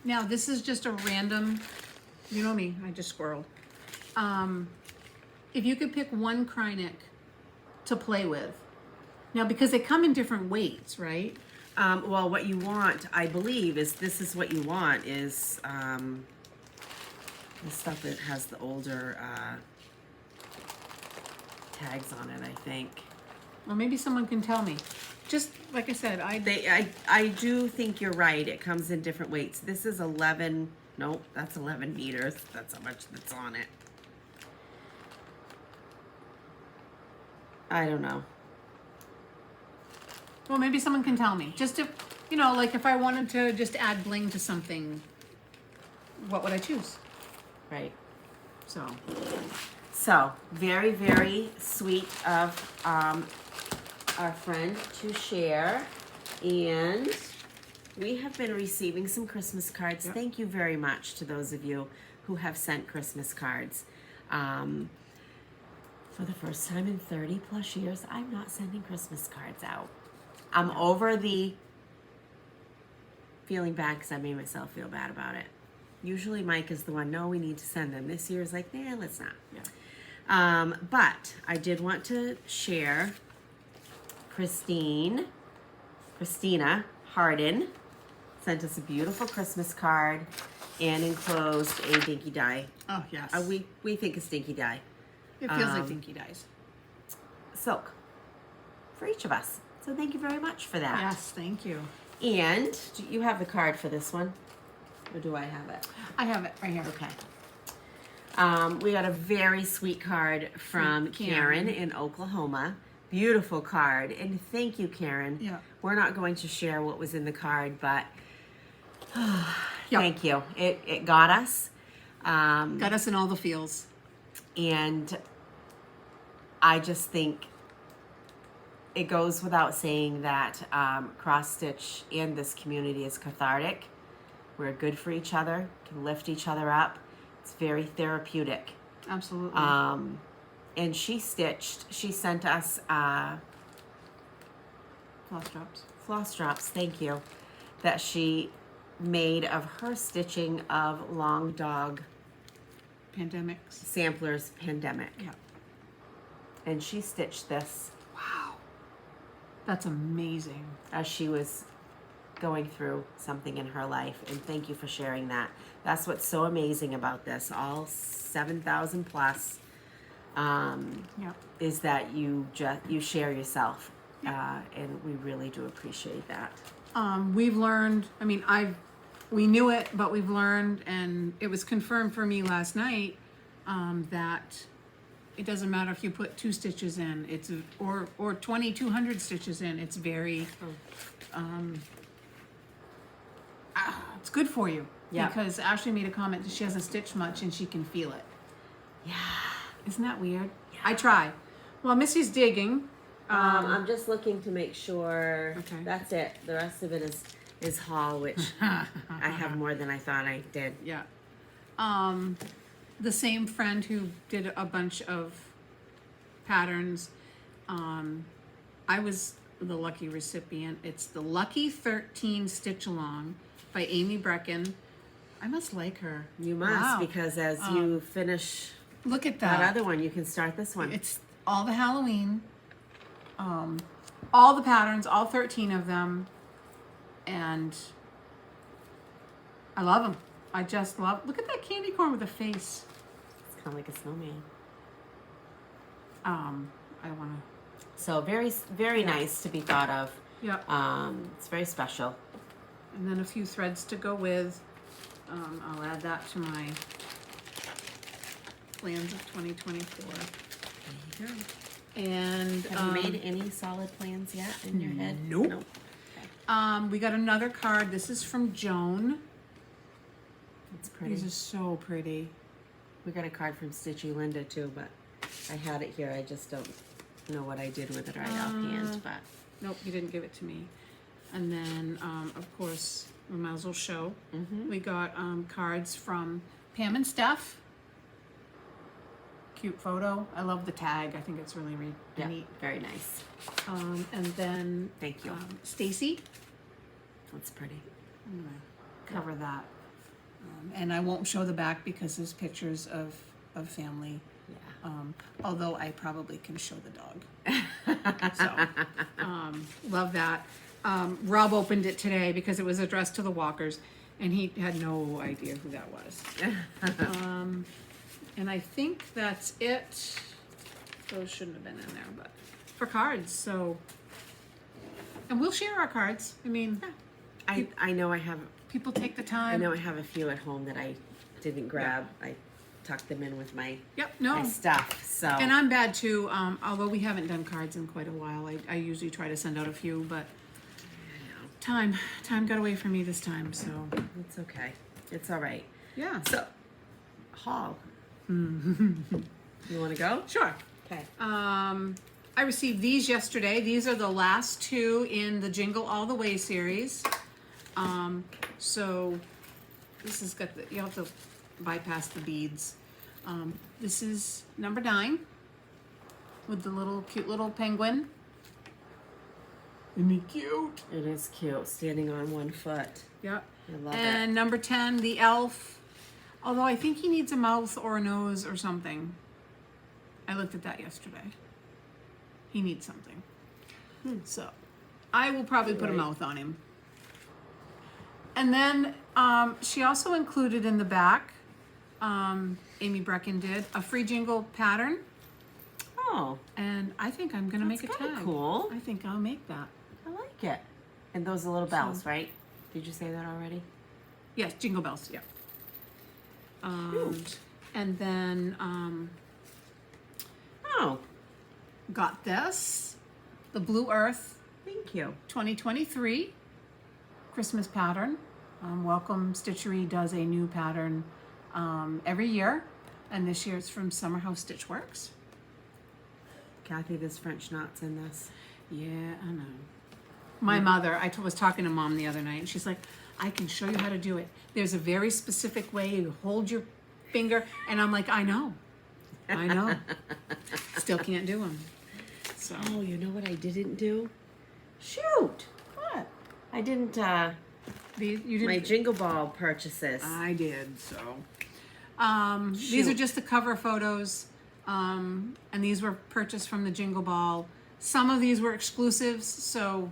now this is just a random, you know me, I just squirreled. If you could pick one Krynick to play with, now because they come in different weights, right? Well, what you want, I believe, is this is what you want is the stuff that has the older tags on it, I think. Well, maybe someone can tell me. Just like I said, I do think you're right. It comes in different weights. This is 11. Nope, that's 11 meters. That's how much that's on it. I don't know. well, maybe someone can tell me. Just if, you know, like if I wanted to just add bling to something, what would I choose? Right. So, Very, very sweet of our friend to share. And we have been receiving some Christmas cards. Yep. Thank you very much to those of you who have sent Christmas cards. For the first time in 30 plus years, I'm not sending Christmas cards out. I'm over the feeling bad because I made myself feel bad about it. Usually Mike is the one, no, we need to send them. This year is like, nah, let's not. yeah. But I did want to share Christina Hardin sent us a beautiful Christmas card and enclosed a dinky die. Oh, yes. We think it's dinky die. It feels like dinky dies. Silk for each of us. So thank you very much for that. Yes, thank you. And do you have the card for this one? Or do I have it? I have it right here. Okay. We got a very sweet card from Karen in Oklahoma. Beautiful card. And thank you, Karen. Yeah. We're not going to share what was in the card, but Yep. thank you. It got us. Got us in all the feels. And I just think it goes without saying that cross stitch in this community is cathartic. We're good for each other, can lift each other up. It's very therapeutic. Absolutely. And she sent us Floss drops. floss drops, thank you, that she made of her stitching of Long Dog Pandemics. Samplers Pandemic. Yeah. And she stitched this Wow. That's amazing. as she was going through something in her life. And thank you for sharing that. That's what's so amazing about this. All 7,000 plus Yep. is that you share yourself. And we really do appreciate that. We've learned, I mean, we knew it, but we've learned, and it was confirmed for me last night, that it doesn't matter if you put 2 stitches in, or 2,200 stitches in, it's very, it's good for you. Yeah. Because Ashley made a comment that she hasn't stitched much and she can feel it. Yeah. Isn't that weird? I try. Well, Missy's digging. I'm just looking to make sure. Okay. That's it. The rest of it is haul, which I have more than I thought I did. Yeah. The same friend who did a bunch of patterns, I was the lucky recipient. It's the Lucky 13 Stitch Along by Amy Brecken. I must like her. You must, Wow. because as you finish Look at that that. other one, you can start this one. It's all the Halloween, all the patterns, all 13 of them, and I love them. I just love. Look at that candy corn with a face. It's kind of like a snowman. I want to. So very, very nice to be thought of. Yep. It's very special. And then a few threads to go with. I'll add that to my plans of 2024. There you go. And Have you made any solid plans yet in your head? Nope. Nope. we got another card. This is from Joan. It's pretty. These are so pretty. We got a card from Stitchy Linda too, but I had it here. I just don't know what I did with it right offhand. But Nope, you didn't give it to me. And then, of course, we might as well show. We got cards from Pam and Steph. Cute photo. I love the tag. I think it's really neat. very nice. And then Thank you. Stacy. That's pretty. I'm gonna cover that. And I won't show the back because there's pictures of family. Yeah. Although I probably can show the dog. So, love that. Rob opened it today because it was addressed to the Walkers, and he had no idea who that was. And I think that's it. Those shouldn't have been in there, but for cards. So, and we'll share our cards. I mean, I know I have. people take the I time. know I have a few at home that I didn't grab. I tucked them in with my No. my stuff. So And I'm bad too. Although we haven't done cards in quite a while, I usually try to send out a few, but time got away from me this time. So it's okay. It's all right. yeah. So haul. You want to go? Sure. Okay. I received these yesterday. These are the last two in the Jingle All the Way series. So this has got you have to bypass the beads. This is number 9 with the little cute little penguin. Isn't he cute? It is cute, standing on one foot. Yep. I love And it. number 10, the elf. Although I think he needs a mouth or a nose or something. I looked at that yesterday. He needs something. So I will probably put a mouth on him. And then she also included in the back, Amy Brecken did, a free jingle pattern. Oh, And I think I'm going to make a kinda tag. cool. I think I'll make that. I like it. And those are little bells, right? Did you say that already? Yes, jingle bells, yeah. Cute. And then Oh, got this, the Blue Earth thank you. 2023 Christmas pattern. Welcome Stitchery does a new pattern every year, and this year it's from Summer House Stitchworks. Kathy, there's French knots in this. Yeah, I know. My mother, was talking to Mom the other night, and she's like, I can show you how to do it. There's a very specific way you hold your finger, and I'm like, I know. Still can't do them. So Oh, you know what I didn't do? Shoot! what? I didn't, You didn't. my Jingle Ball purchases. I did, so. These are Shoot. just the cover photos, and these were purchased from the Jingle Ball. Some of these were exclusives, so,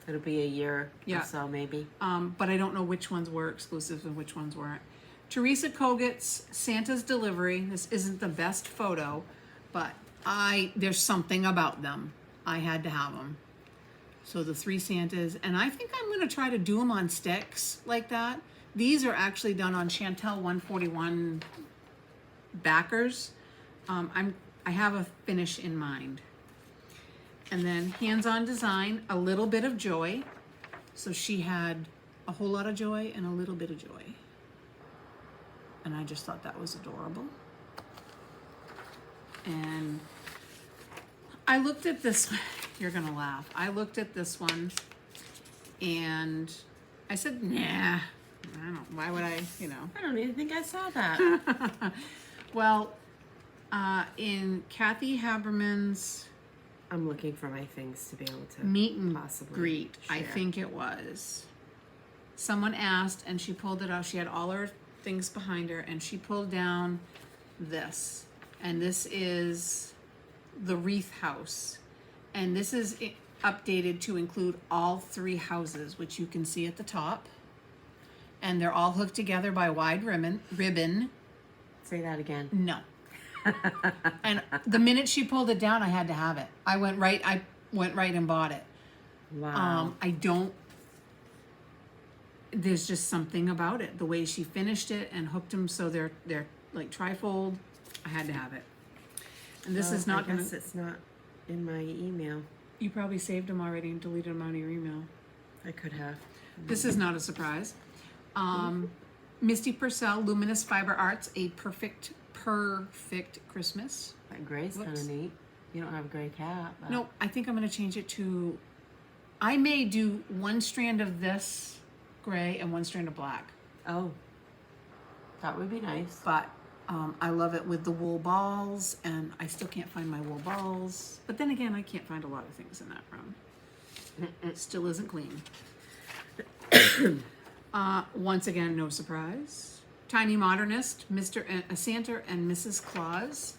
It'll be a year Yeah. or so, maybe. but I don't know which ones were exclusives and which ones weren't. Teresa Koget's Santa's Delivery. This isn't the best photo, but there's something about them. I had to have them. So the 3 Santas, and I think I'm going to try to do them on sticks like that. These are actually done on Chantel 141 backers. I have a finish in mind. And then hands-on design, a little bit of joy. So she had a whole lot of joy and a little bit of joy. And I just thought that was adorable. And I looked at this, you're gonna laugh. I looked at this one and I said, nah, why would I, I don't even think I saw that. Well, in Kathy Haberman's I'm looking for my things to be able to meet and possibly greet, I share. think it was, someone asked and she pulled it out. She had all her things behind her and she pulled down this. And this is the Wreath house. And this is updated to include all 3 houses, which you can see at the top. And they're all hooked together by wide ribbon. Say that again. No. And the minute she pulled it down, I had to have it. I went right and bought it. Wow. There's just something about it. The way she finished it and hooked them so they're like trifold. I had to have it. And this is not I gonna. guess it's not in my email. You probably saved them already and deleted them out of your email. I could have. This is not a surprise. Misty Purcell, Luminous Fiber Arts, a perfect Christmas. That gray's kind of Whoops. neat. You don't have a gray cat. But... No, I think I'm going to change it to. I may do 1 strand of this gray and 1 strand of black. Oh. That would be nice. But I love it with the wool balls, and I still can't find my wool balls. But then again, I can't find a lot of things in that room. It still isn't clean. Once again, no surprise. Tiny Modernist, Santa and Mrs. Claus,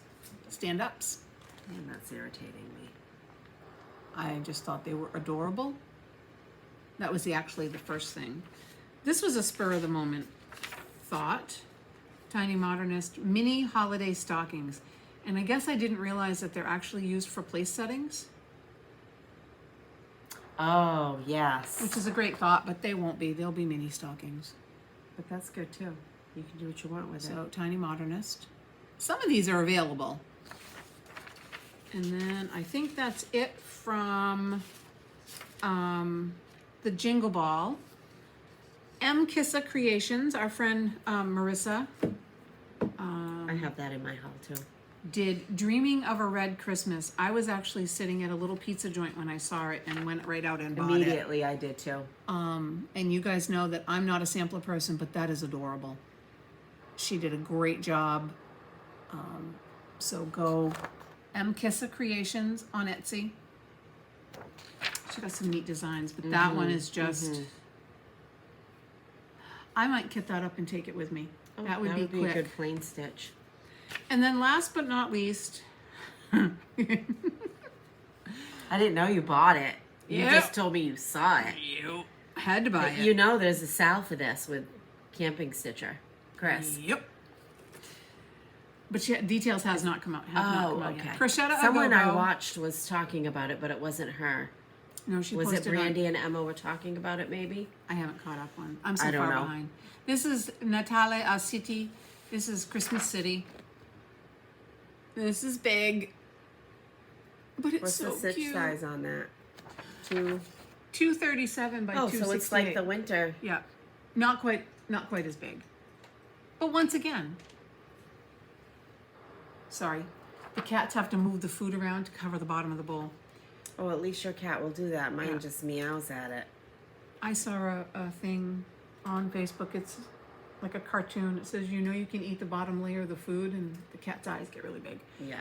stand-ups. Man, that's irritating me. I just thought they were adorable. That was actually the first thing. This was a spur-of-the-moment thought. Tiny Modernist mini holiday stockings. And I guess I didn't realize that they're actually used for place settings, Oh, yes. which is a great thought, but they won't be. They'll be mini stockings. But that's good too. You can do what you want with So, Tiny Modernist. Some of these are available. And then I think that's it from the Jingle Ball. M. Kissa Creations, our friend Marissa have that in my haul too. did Dreaming of a Red Christmas. I was actually sitting at a little pizza joint when I saw it and went right out and bought it. Immediately, I did too. And you guys know that I'm not a sampler person, but that is adorable. She did a great job. So go Kissa Creations on Etsy. She got some neat designs, but that one is just... I might kit that up and take it with me. Oh, that would be quick. a good plain stitch. And then last but not least... I didn't know you bought it. You Yep. just told me you saw it. You had to buy it. You know there's a sale for this with Camping Stitcher. Chris. Yep. But details has not come out. Have not come out okay. yet. Crocetta Someone I Agogo. watched was talking about it, but it wasn't her. No, she Was posted it Brandy on, and Emma were talking about it maybe? I haven't caught up on. I'm so I don't far know. behind. This is Natale a City. This is Christmas City. This is big. But it's What's so the stitch cute. size on that? 2. 237 by 268. So it's like the winter. Yeah. Not quite as big. But once again, sorry. The cats have to move the food around to cover the bottom of the bowl. Oh, at least your cat will do that. Mine Yeah. just meows at it. I saw a thing on Facebook. It's like a cartoon. It says, you can eat the bottom layer of the food, and the cat's eyes get really big. Yeah.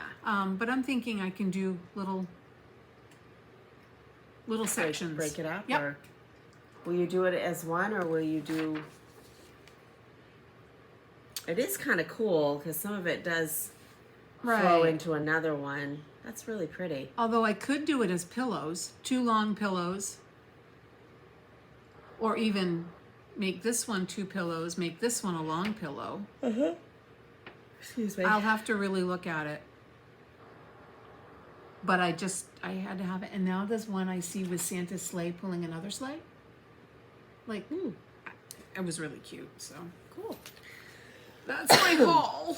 But I'm thinking I can do little sections. Break it up? Yep. Or will you do it as one, or will you do... It is kind of cool because some of it does flow Right. into another one. That's really pretty. Although I could do it as pillows, 2 long pillows, or even make this one 2 pillows, make this one a long pillow. Excuse me. I'll have to really look at it. But I had to have it. And now there's one I see with Santa's sleigh pulling another sleigh. Like, it was really cute, so. Cool. That's my haul.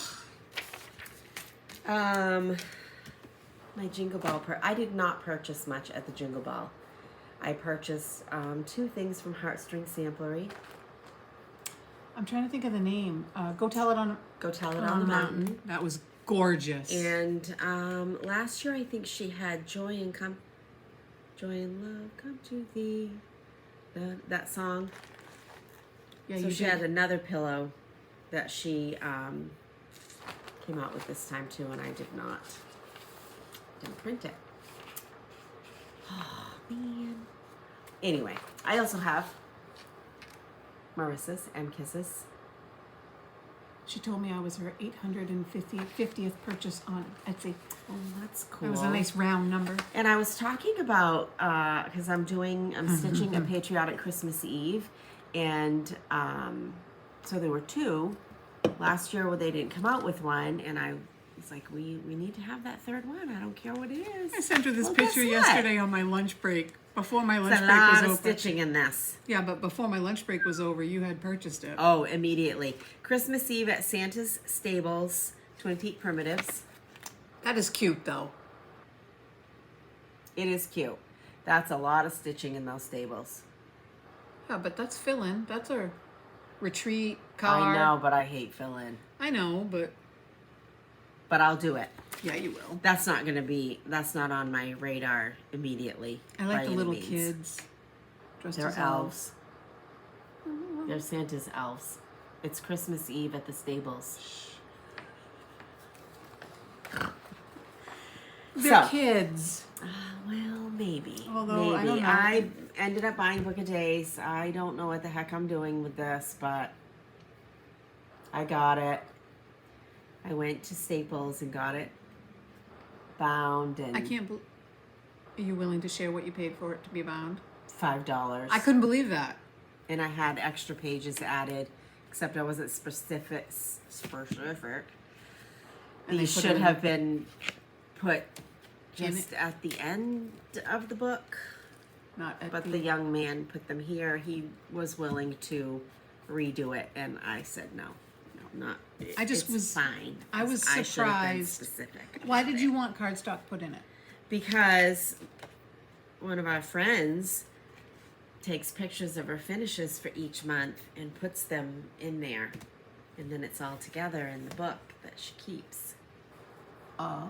My Jingle Ball I did not purchase much at the Jingle Ball. I purchased 2 things from Heartstring Samplery. I'm trying to think of the name. Go Tell It on the Mountain. That was gorgeous. And last year I think she had Joy and Love Come to Thee. That song. Yeah, So you she did. had another pillow that she came out with this time too, and I didn't print it. Oh man. Anyway, I also have Marissa's Kisses. She told me I was her 850th purchase on Etsy. Oh, that's cool. That was a nice round number. And I was talking about because I'm stitching a patriotic Christmas Eve, and so there were 2 last year where they didn't come out with one, and I was like, we need to have that 3rd one. I don't care what it is. I sent her this Well, picture guess what? yesterday on my lunch break. Before my lunch It's a break was lot of over. stitching in this. Yeah, but before my lunch break was over, you had purchased it. Oh, immediately. Christmas Eve at Santa's Stables, Twin Peak Primitives. That is cute, though. It is cute. That's a lot of stitching in those stables. Yeah, but that's fill-in. That's a retreat car. I know, but I hate fill-in. I know, but But I'll do it. yeah, you will. That's not on my radar immediately. I like by the any little means. kids dressed They're as elves. They're Santa's elves. It's Christmas Eve at the stables. They're So- kids. Well, maybe. Although, I don't know. I ended up buying Book of Days. I don't know what the heck I'm doing with this, but I got it. I went to Staples and got it bound, and I can't believe... Are you willing to share what you paid for it to be bound? $5. I couldn't believe that. And I had extra pages added, except I wasn't specific. And they These put should it in have been put In just at the end of the book, Not at but the... the young man put them here. He was willing to redo it, and I said no, not. I just it's was- fine. I was I should have been surprised. specific. Why about did it. you want cardstock put in it? Because one of our friends takes pictures of her finishes for each month and puts them in there, and then it's all together in the book that that she keeps. Oh.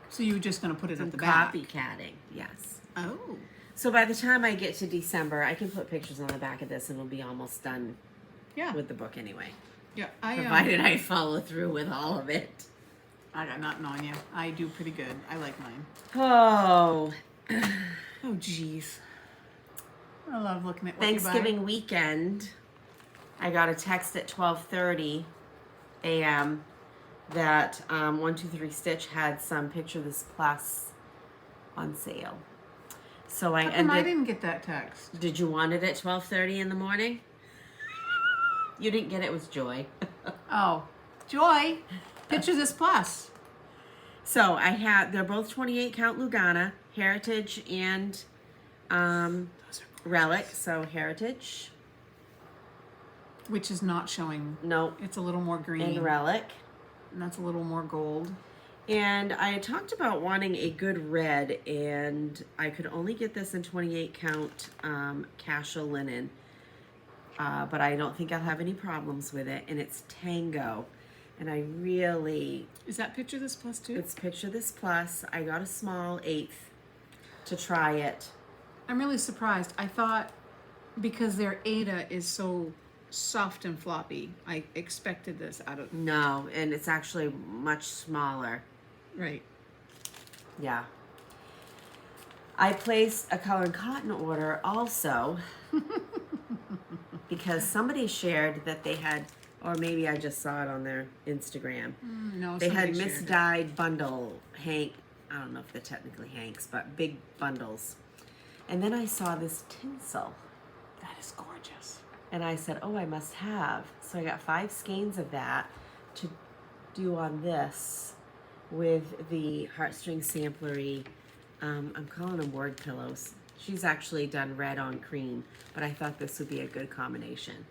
So you were just going to put it Some at the back? copycatting, yes. Oh. So by the time I get to December, I can put pictures on the back of this and it'll be almost done Yeah. with the book anyway. Yeah. Provided I follow through with all of it. I got nothing on you. I do pretty good. I like mine. Oh. Oh, jeez. I love looking at what Thanksgiving weekend, I got a text at 12:30 a.m. that 123 Stitch had some Picture This Plus on sale. So I How come ended. I didn't get that text? Did you want it at 12:30 in the morning? You didn't get it with Joy. Oh, Joy, Picture This Plus. So I had. They're both 28 count Lugana, Heritage and Relic. So Heritage. Which is not showing. No. It's a little more green. And Relic. And that's a little more gold. And I had talked about wanting a good red, and I could only get this in 28 count Cassia linen. But I don't think I'll have any problems with it. And it's Tango. And I really... Is that Picture This Plus too? It's Picture This Plus. I got a small 1/8 to try it. I'm really surprised. I thought because their Ada is so soft and floppy, I expected this out of... No, and it's actually much smaller. Right. Yeah. I placed a color and cotton order also because somebody shared that they had, or maybe I just saw it on their Instagram. No, They had somebody shared it. misdyed bundle hank. I don't know if they're technically hanks, but big bundles. And then I saw this tinsel. That is gorgeous. And I said, oh, I must have. So I got 5 skeins of that to do on this with the heartstring samplery. I'm calling them word pillows. She's actually done red on cream, but I thought this would be a good combination.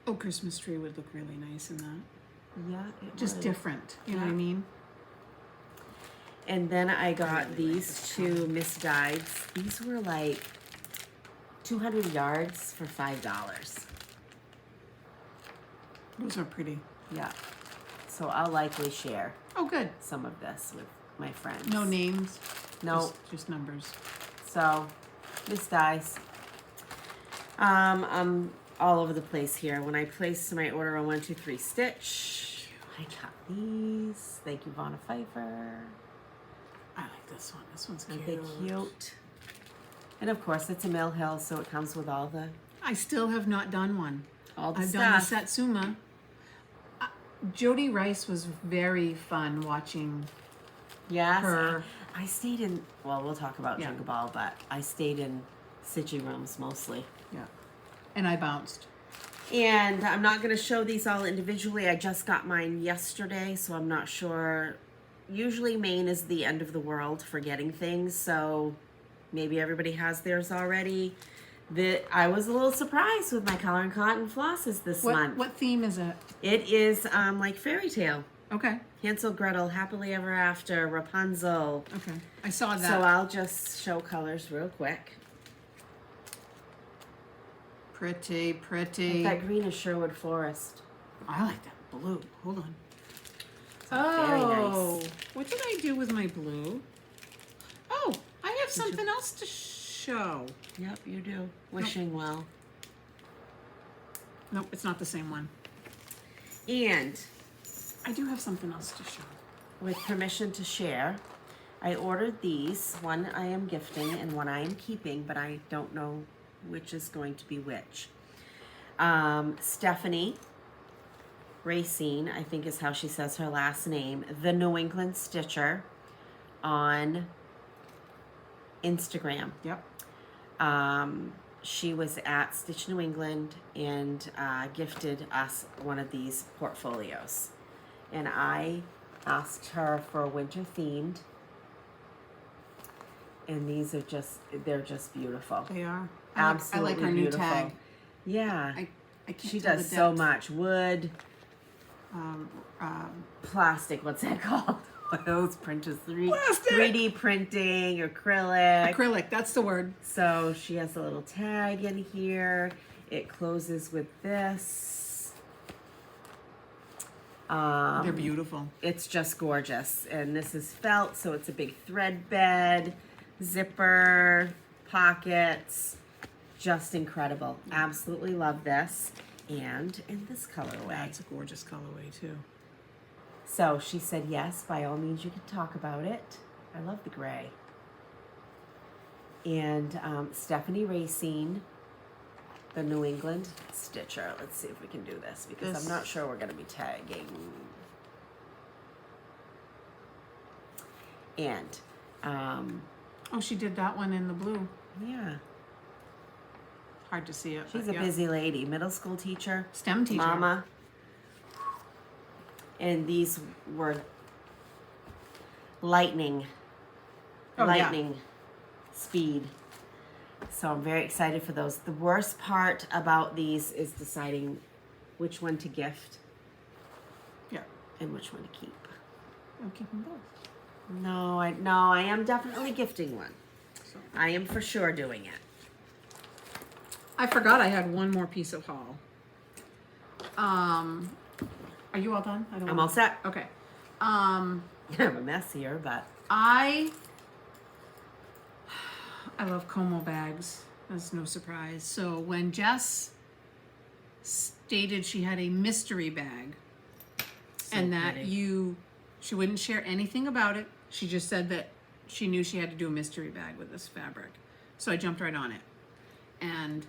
Oh, Christmas tree would look really nice in that. Yeah, it Just would. different. You know what I mean? And then I got these 2 misdyeds. These were like 200 yards for $5. Those are pretty. Yeah. So I'll likely share Oh, good. some of this with my friends. No names. No. Just numbers. So, misdyes. I'm all over the place here. When I placed my order on 123 Stitch, I got these. Thank you, Vonna Pfeiffer. I like this one. This one's Aren't cute. they cute? And of course, it's a Mill Hill, so it comes with all the I still have not done one. I've stuff. done the Satsuma. Jody Rice was very fun watching. Yes. her. I stayed in, well, we'll talk about Yeah. Jingle Ball, but I stayed in Stitchy rooms mostly. Yeah. And I bounced. And I'm not going to show these all individually. I just got mine yesterday, so I'm not sure. Usually Maine is the end of the world for getting things, so maybe everybody has theirs already. I was a little surprised with my color and cotton flosses this month. What theme is it? It is like fairy tale. Okay. Hansel, Gretel, Happily Ever After, Rapunzel. Okay. I saw that. So I'll just show colors real quick. Pretty, pretty. That green is Sherwood Forest. I like that blue. Hold on. Very nice. What did I do with my blue? Oh, I have something else to show. Yep, you do. Wishing well. Nope, it's not the same one. And I do have something else to show. with permission to share, I ordered these. One I am gifting and one I am keeping, but I don't know which is going to be which. Stephanie Racine, I think is how she says her last name, the New England Stitcher on Instagram. Yep. She was at Stitch New England and gifted us one of these portfolios. And I asked her for winter themed. And these are just, they're just beautiful. They are. Absolutely I like her beautiful. new tag. Yeah. I can't She tell does the so depth. much. Wood, plastic, what's that called? Those printers, Plastic! 3D printing, acrylic. Acrylic, that's the word. So she has a little tag in here. It closes with this. They're beautiful. It's just gorgeous. And this is felt, so it's a big thread bed, zipper, pockets, just incredible. Absolutely love this. And in this colorway. That's a gorgeous colorway too. So she said, yes, by all means you can talk about it. I love the gray. And Stephanie Racine, the New England Stitcher. Let's see if we can do this because I'm not sure we're going to be tagging. And, Oh, she did that one in the blue. yeah, Hard to see it. she's but a yeah. busy lady, middle school teacher, STEM teacher. mama. And these were lightning speed. So I'm very excited for those. The worst part about these is deciding which one to gift Yeah. and which one to keep. I'll keep them both. No, I am definitely gifting one. So. I am for sure doing it. I forgot I had one more piece of haul. Are you all done? I don't I'm wanna- all set. Okay. I have a mess here, but I love Como bags. That's no surprise. So when Jess stated she had a mystery bag and that pretty. she wouldn't share anything about it. She just said that she knew she had to do a mystery bag with this fabric. So I jumped right on it. And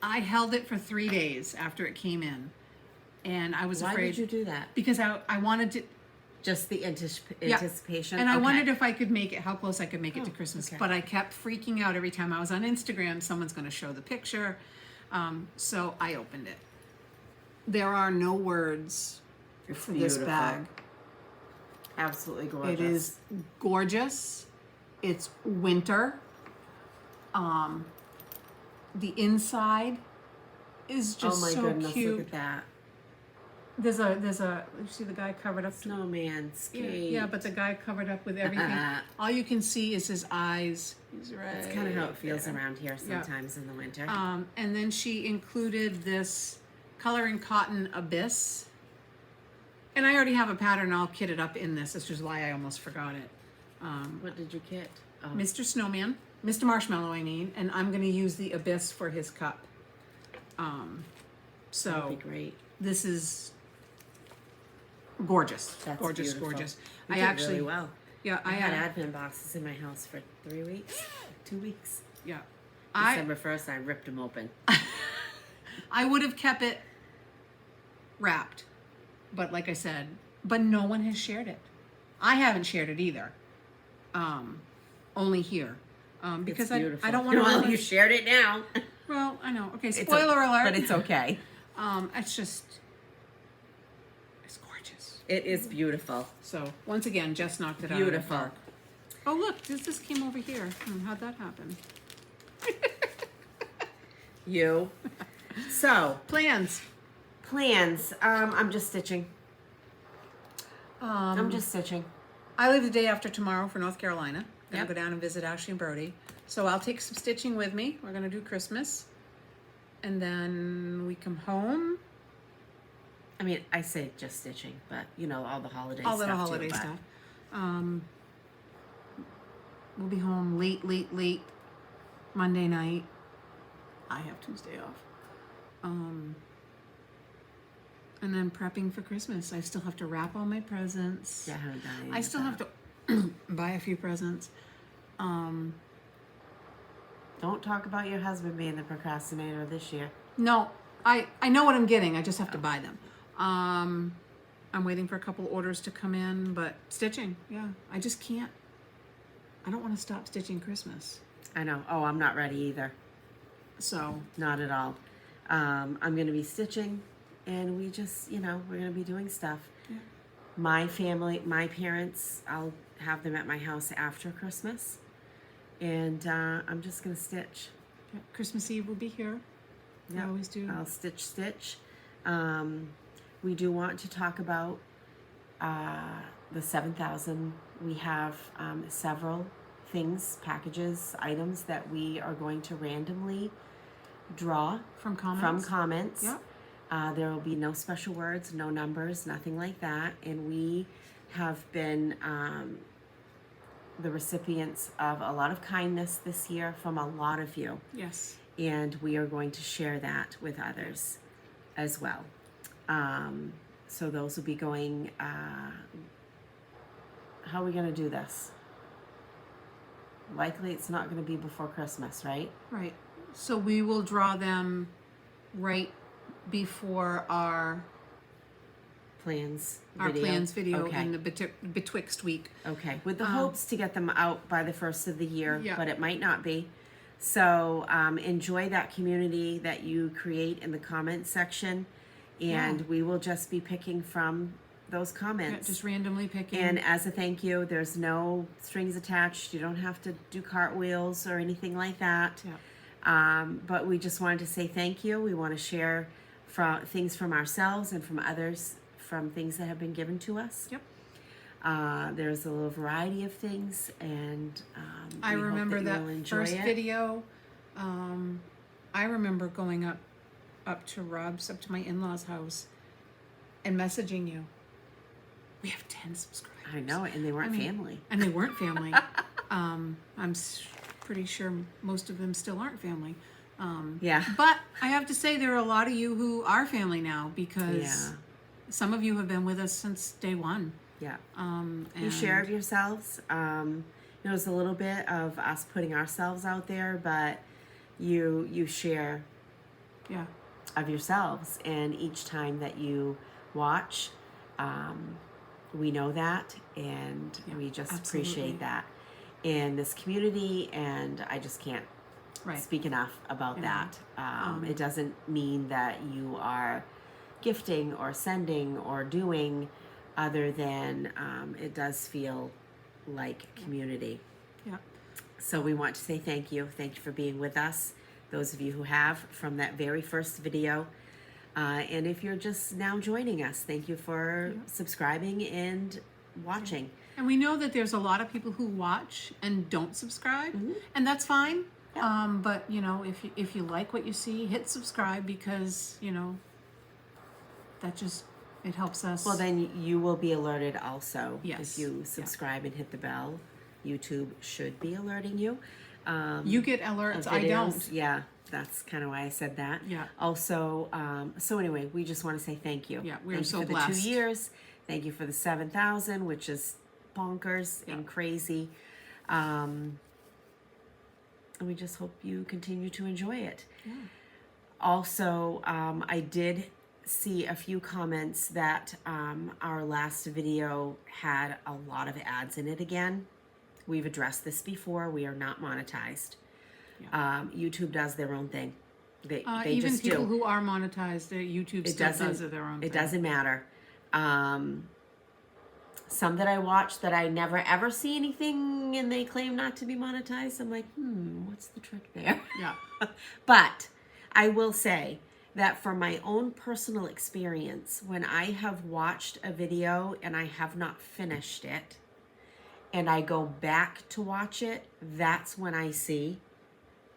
I held it for 3 days after it came in. And I was why afraid did you do that? because I wanted to. Just the anticipation. And I Okay. wondered if I could make it, how close I could make it to Christmas. okay. But I kept freaking out every time I was on Instagram. Someone's going to show the picture. So I opened it. There are no words for this beautiful. bag. Absolutely gorgeous. It is gorgeous. It's winter. The inside is just oh my so goodness! cute. Look at that There's a. You see the guy covered up. snowman skate. Yeah, but the guy covered up with everything. All you can see is his eyes. He's right. It's kind of how it feels there. around here sometimes in the winter. And then she included this color and cotton abyss. And I already have a pattern. I'll kit it up in this. This is why I almost forgot it. What did you get? Oh. Mr. Snowman, Mr. Marshmallow, I mean, and I'm going to use the abyss for his cup. That'd So be great. this is gorgeous. That's gorgeous, beautiful. gorgeous. You I did actually, really well. yeah, I had advent boxes in my house for 3 weeks, 2 weeks. yeah, December 1st, I ripped them open. I would have kept it wrapped, but like I said, but no one has shared it. I haven't shared it either. Only here. Because I don't want to. Well, you shared it now. Well, I know. Okay, It's spoiler alert. But it's okay. It's just, it's gorgeous. It is beautiful. So once again, Jess knocked it Beautiful. out of the park. Oh look, this came over here. How'd that happen? You. So, Plans. plans. I'm just stitching. I'm just stitching. I leave the day after tomorrow for North Carolina. Gonna Yep. go down and visit Ashley and Brody. So I'll take some stitching with me. We're gonna do Christmas. And then we come home. I mean, I say just stitching, but you know, all the holiday All stuff the holiday too, but stuff. We'll be home late Monday night. I have Tuesday off. And then prepping for Christmas. I still have to wrap all my presents. Yeah, I haven't done any I of still that. have to buy a few presents. Don't talk about your husband being the procrastinator this year. No, I know what I'm getting. I just have to buy them. I'm waiting for a couple orders to come in, but stitching, yeah. I just can't. I don't want to stop stitching Christmas. I know. Oh, I'm not ready either. So, Not at all. I'm going to be stitching, and we just, we're going to be doing stuff. yeah. My family, my parents, I'll have them at my house after Christmas, and I'm just going to stitch. Yeah, Christmas Eve will be here. We Yep. always do. I'll stitch. We do want to talk about the 7,000. We have several things, packages, items that we are going to randomly draw From comments. from comments. Yep. There will be no special words, no numbers, nothing like that. And we have been the recipients of a lot of kindness this year from a lot of you. Yes. And we are going to share that with others as well. So those will be going, how are we going to do this? Likely it's not going to be before Christmas, right? Right. So we will draw them right before our Plans video Okay. in the betwixt week. Okay, with the hopes to get them out by the first of the year, Yeah. but it might not be. So enjoy that community that you create in the comments section, and we will just be picking from those Yeah, comments. just randomly picking. And as a thank you, there's no strings attached. You don't have to do cartwheels or anything like that. Yeah. But we just wanted to say thank you. We want to share things from ourselves and from others, from things that have been given to us. Yep. There's a little variety of things, and I we hope remember that that you will enjoy first it. video. I remember going up to Rob's, up to my in-laws' house, and messaging you. We have 10 subscribers. I know it, and they weren't family. And they weren't family. Pretty sure most of them still aren't family. Yeah. But I have to say there are a lot of you who are family now, because Yeah. some of you have been with us since day one. Yeah. And You share of yourselves. It was a little bit of us putting ourselves out there, but you share Yeah. of yourselves, and each time that you watch, we know that, and we just absolutely. appreciate that in this community, and I just can't Right. speak enough about Yeah. that. It doesn't mean that you are gifting or sending or doing, other than it does feel like community. Yeah. So we want to say thank you. Thank you for being with us, those of you who have from that very first video. And if you're just now joining us, thank you for subscribing and watching. And we know that there's a lot of people who watch and don't subscribe, Mm-hmm. and that's fine. But if you like what you see, hit subscribe, because that just, it helps us. Well, then you will be alerted also. Yes. If you subscribe and hit the bell, YouTube should be alerting you. You get alerts, I Videos. don't. Yeah, that's kind of why I said that. Yeah. Also, so anyway, we just want to say thank you. Yeah, we're thank so you for blessed. the 2 years. Thank you for the 7,000, which is bonkers and crazy. And we just hope you continue to enjoy it. Yeah. Also, I did see a few comments that our last video had a lot of ads in it again. We've addressed this before. We are not monetized. YouTube does their own thing. They Even just people do. who are monetized, YouTube still does it their own It thing. doesn't matter. Some that I watch that I never ever see anything, and they claim not to be monetized. I'm like, what's the trick there? Yeah. But I will say that from my own personal experience, when I have watched a video and I have not finished it, and I go back to watch it, that's when I see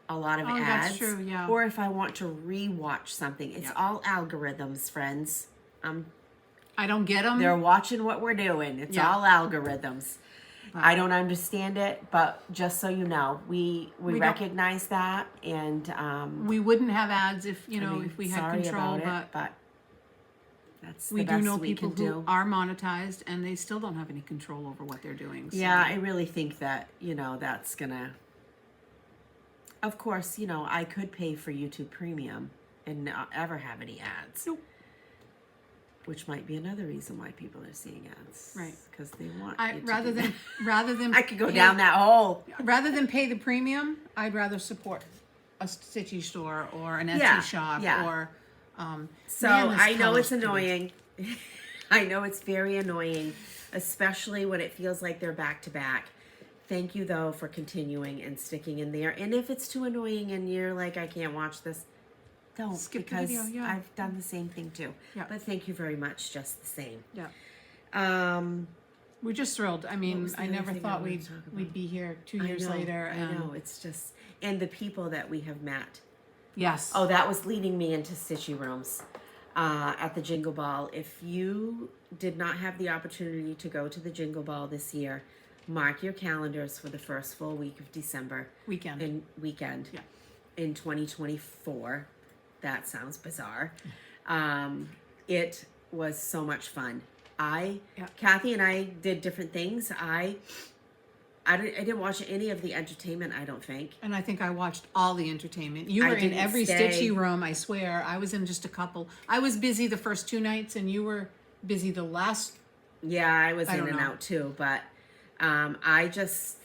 a lot of Oh, ads. that's true, yeah. Or if I want to re-watch something. It's all algorithms, friends. I don't get them. They're watching what we're doing. It's Yeah. all algorithms. I don't understand it, but just so you know, we don't- recognize that, and We wouldn't have ads if I mean, if we had sorry control, about it, but that's we the do best know we people can who do. are monetized and they still don't have any control over what they're doing. So. Yeah, I really think that that's gonna. Of course, I could pay for YouTube Premium and not ever have any ads. Nope. Which might be another reason why people are seeing ads, Right. Because they want I you to rather do than that. rather than I could go pay- down that hole. Rather than pay the premium, I'd rather support a Stitchy store or an Etsy Yeah, shop yeah. or. So Man, this I know color's it's pretty. annoying. I know it's very annoying, especially when it feels like they're back to back. Thank you though for continuing and sticking in there. And if it's too annoying and you're like, I can't watch this, don't, Skip the because video, yeah. I've done the same thing too. Yeah. But thank you very much, just the same. Yeah. We're just thrilled. I mean, was the I other never thing I thought wanted we'd to talk about? we'd be here 2 years I know, later. I know, it's just, and the people that we have met. Yes. Oh, that was leading me into Stitchy rooms. at the Jingle Ball. If you did not have the opportunity to go to the Jingle Ball this year, mark your calendars for the first full week of December. Weekend. Yeah. In 2024. That sounds bizarre. It was so much fun. Kathy and I did different things. I didn't watch any of the entertainment, I don't think. And I think I watched all the entertainment. You were in didn't every stay. Stitchy room, I swear. I was in just a couple. I was busy the first 2 nights, and you were busy the last. Yeah, I was I in don't and know. out too, but I just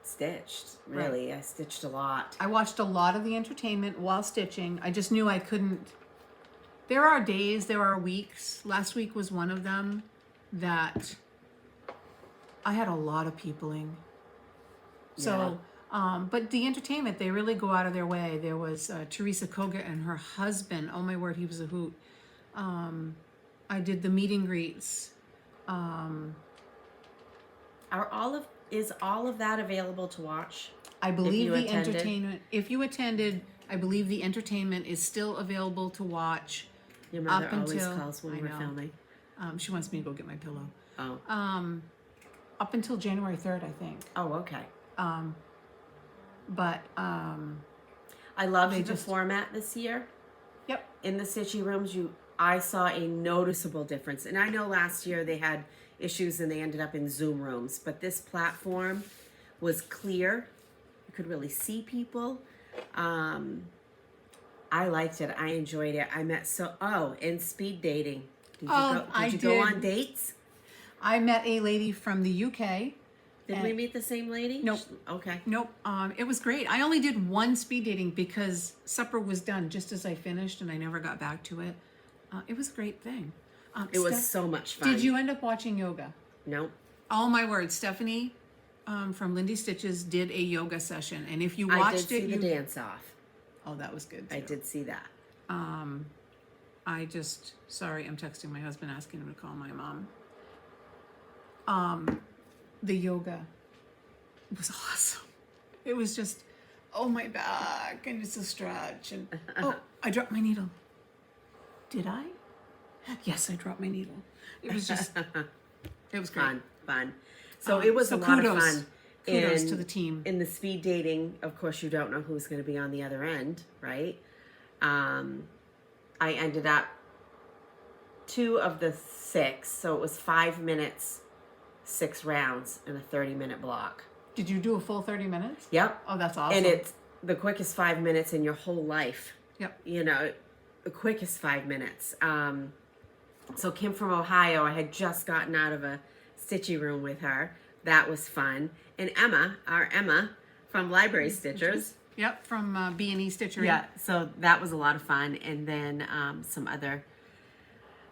stitched, really. I stitched a lot. I watched a lot of the entertainment while stitching. I just knew I couldn't. There are days, there are weeks. Last week was one of them that I had a lot of peopling. So, but the entertainment, they really go out of their way. There was Teresa Koga and her husband. Oh my word, he was a hoot. I did the meet and greets. Is all of that available to watch? I believe you the attended? entertainment, if you attended, I believe the entertainment is still available to watch. Your mother Up always until- calls when I we're know. filming. She wants me to go get my pillow. Oh. Up until January 3rd, I think. Oh, okay. But, I loved the format this year. yep. In the Stitchy rooms, I saw a noticeable difference. And I know last year they had issues and they ended up in Zoom rooms, but this platform was clear. You could really see people. I liked it. I enjoyed it. I met and speed dating. Did you go on dates? I met a lady from the UK. Did we meet the same lady? Nope. Okay. Nope. It was great. I only did one speed dating because supper was done just as I finished and I never got back to it. It was a great thing. It was so much fun. Did you end up watching yoga? Nope. Oh my word. Stephanie from Lindy Stitches did a yoga session. And if you watched I did see it, the dance off. Oh, that was good too. I did see that. Sorry, I'm texting my husband asking him to call my mom. The yoga was awesome. It was just, oh my back, and it's a stretch, and oh, I dropped my needle. Did I? Yes, I dropped my needle. It was just, it was great. Fun. So it was a lot of fun. Kudos to the team. In the speed dating, of course, you don't know who's going to be on the other end, right? I ended up 2 of the 6, so it was 5 minutes, 6 rounds in a 30-minute block. Did you do a full 30 minutes? Yep. Oh, that's awesome. And it's the quickest 5 minutes in your whole life. Yep. You know, the quickest 5 minutes. So Kim from Ohio, I had just gotten out of a Stitchy room with her. That was fun. And our Emma from Library Stitchers. Yep, from B&E Stitchery. Yeah, so that was a lot of fun. And then some other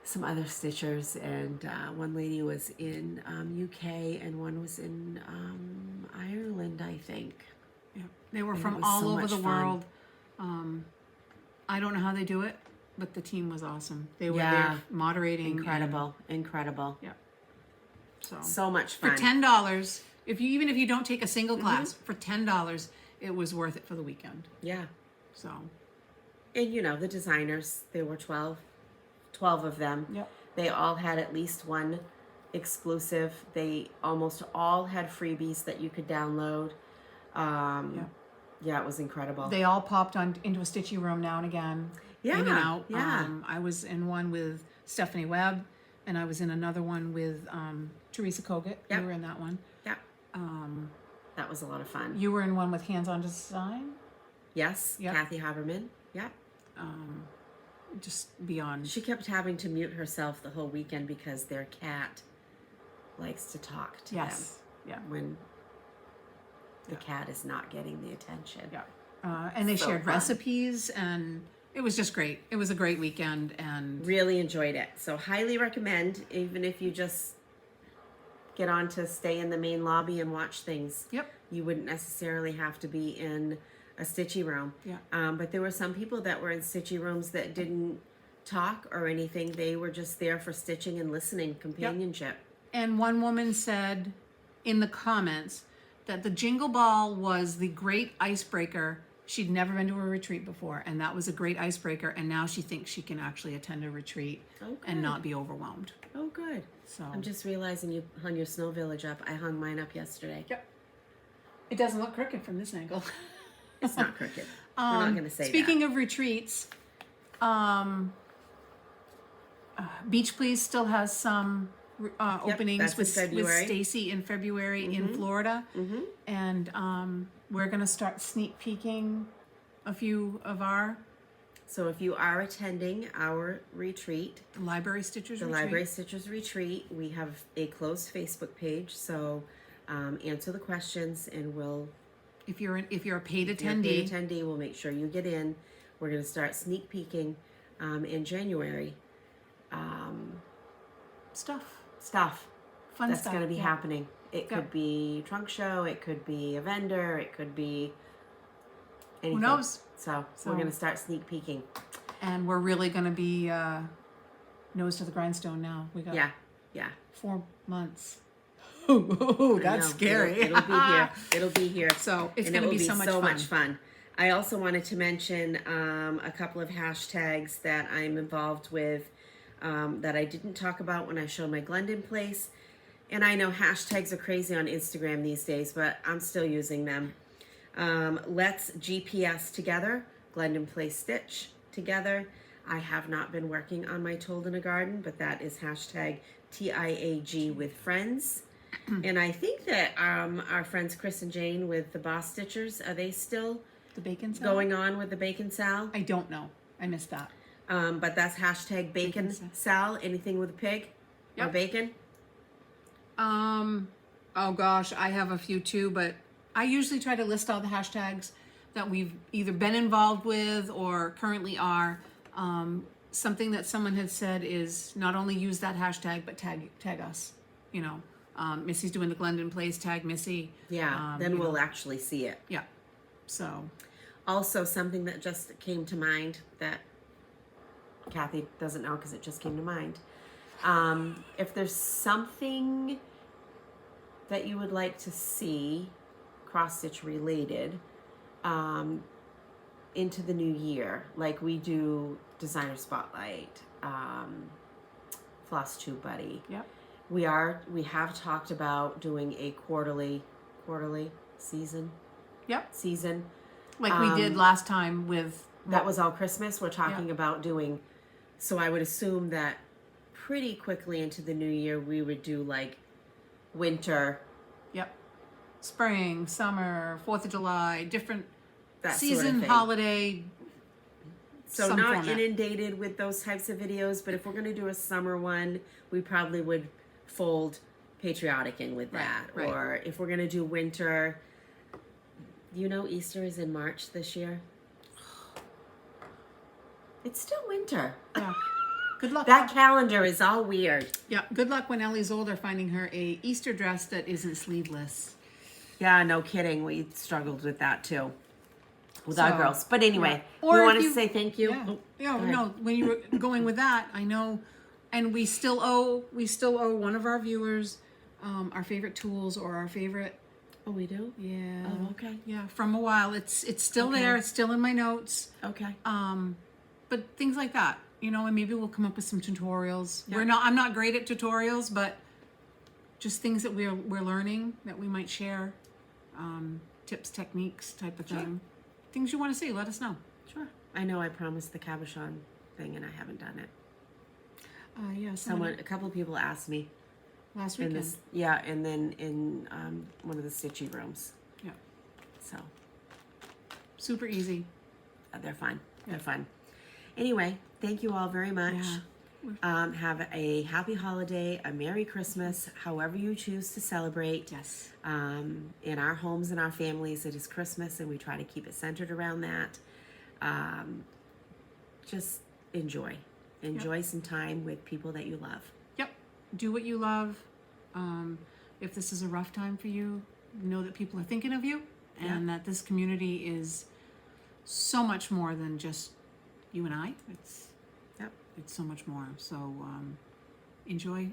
stitchers, and one lady was in UK and one was in Ireland, I think. Yeah, they were And from it was all so over much the fun. world. I don't know how they do it, but the team was awesome. They were there moderating. Incredible. Yeah. So much for fun. $10, even if you don't take a single class, for $10, it was worth it for the weekend. Yeah. So. And you know, the designers, there were 12 of them. Yep. They all had at least one exclusive. They almost all had freebies that you could download. Yeah, it was incredible. They all popped into a Stitchy room now and again. Yeah, In and out. yeah. I was in one with Stephanie Webb, and I was in another one with Teresa Kogut. Yep. You were in that one. Yeah. That was a lot of fun. You were in one with Hands On Design. Yes, Yep. Kathy Haberman. Yeah. Just beyond. She kept having to mute herself the whole weekend because their cat likes to talk to them Yeah. when the cat is not getting the attention. Yeah. And they So shared fun. recipes, and it was just great. It was a great weekend, and Really enjoyed it. So highly recommend, even if you just get on to stay in the main lobby and watch things. Yep. You wouldn't necessarily have to be in a Stitchy room. Yeah. But there were some people that were in Stitchy rooms that didn't talk or anything. They were just there for stitching and listening, companionship. And one woman said in the comments that the Jingle Ball was the great icebreaker She'd never been to a retreat before, and that was a great icebreaker. And now she thinks she can actually attend a retreat and not be overwhelmed. Oh, good. So I'm just realizing you hung your snow village up. I hung mine up yesterday. Yep. It doesn't look crooked from this angle. It's not crooked. We're not going to say Speaking of retreats, Beach Please still has some openings that's in with February. Stacy in February in Florida, and we're gonna start sneak peeking a few of our So if you are attending our retreat, Library Stitchers the retreat. Library Stitchers Retreat, we have a closed Facebook page. So answer the questions, and we'll If you're a paid if you're a paid attendee, attendee, we'll make sure you get in. We're going to start sneak peeking in January. Stuff fun that's stuff. going to be yeah. happening. It Yeah. could be trunk show. It could be a vendor. It could be anything. Who knows? So we're going to start sneak peeking. And we're really gonna be nose to the grindstone now. We got Yeah. 4 months. Oh, I that's know. scary. It'll be here. It'll be here. So it's And going it to will be so much fun. I also wanted to mention a couple of hashtags that I'm involved with that I didn't talk about when I showed my Glendon place. And I know hashtags are crazy on Instagram these days, but I'm still using them. Let's GPS together, Glendon Place Stitch together. I have not been working on my Told in a Garden, but that is hashtag TIAG with friends. And I think that our friends Chris and Jane with the Boss Stitchers, are they still The bacon salad? going on with the Bacon Sal? I don't know. I missed that. But that's hashtag Bacon Bacon Sal, anything with a pig or Yep. bacon. Oh gosh, I have a few too, but I usually try to list all the hashtags that we've either been involved with or currently are. Something that someone had said is not only use that hashtag, but tag us. You know, Missy's doing the Glendon Place, tag Missy. Yeah, then you we'll know. actually see it. Yeah. So, Also, something that just came to mind that Kathy doesn't know because it just came to mind. If there's something that you would like to see cross stitch related into the new year, like we do Designer Spotlight, Flosstube Buddy. yep. We have talked about doing a quarterly season. Yep. Season. Like we did last time with That was all Christmas. We're talking about doing, so I would assume that pretty quickly into the new year we would do like winter, Yep. Spring, summer, 4th of July, different that season, sort of thing. holiday. So some not format. inundated with those types of videos, but if we're going to do a summer one, we probably would fold patriotic in with that. right. Or if we're going to do winter, you know, Easter is in March this year. It's still winter. Yeah. Good luck. That calendar is all weird. Yeah. Good luck when Ellie's older finding her a Easter dress that isn't sleeveless. Yeah, no kidding. We struggled with that too. With our So, girls. But anyway, yeah. we Or want if to you- say thank you. Yeah. Oh, Yeah. go ahead. No. When you were going with that, I know, and we still owe one of our viewers our favorite tools or our favorite. Oh, we do? Yeah. Oh, okay. Yeah. From a while, it's still Okay. there. It's still in my notes. Okay. But things like that, you know, and maybe we'll come up with some tutorials. Yeah. I'm not great at tutorials, but just things that we're learning that we might share, tips, techniques, type of Sure. thing. Things you want to see, let us know. Sure. I know I promised the cabochon thing and I haven't done it. Yeah, A couple of people asked me last in weekend. this, yeah, and then in one of the Stitchy rooms. Yeah, So super easy. they're fun. They're fun. Anyway, thank you all very much. Yeah. Have a happy holiday, a Merry Christmas, however you choose to celebrate. Yes. In our homes and our families, it is Christmas, and we try to keep it centered around that. Just enjoy. Enjoy some time with people that you love. Yep. Do what you love. If this is a rough time for you, know that people are thinking of you, and that this community is so much more than just you and I. It's so much more. So enjoy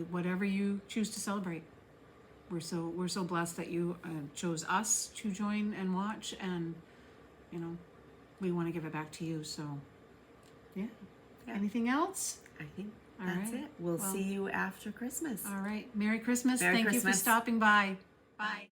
whatever you choose to celebrate. We're so blessed that you chose us to join and watch, and you know, we want to give it back to you. So, yeah. Yeah. Anything else? I think All that's right. it. We'll Well, see you after Christmas. All right. Merry Christmas. Merry Thank you for Christmas. stopping by. Bye.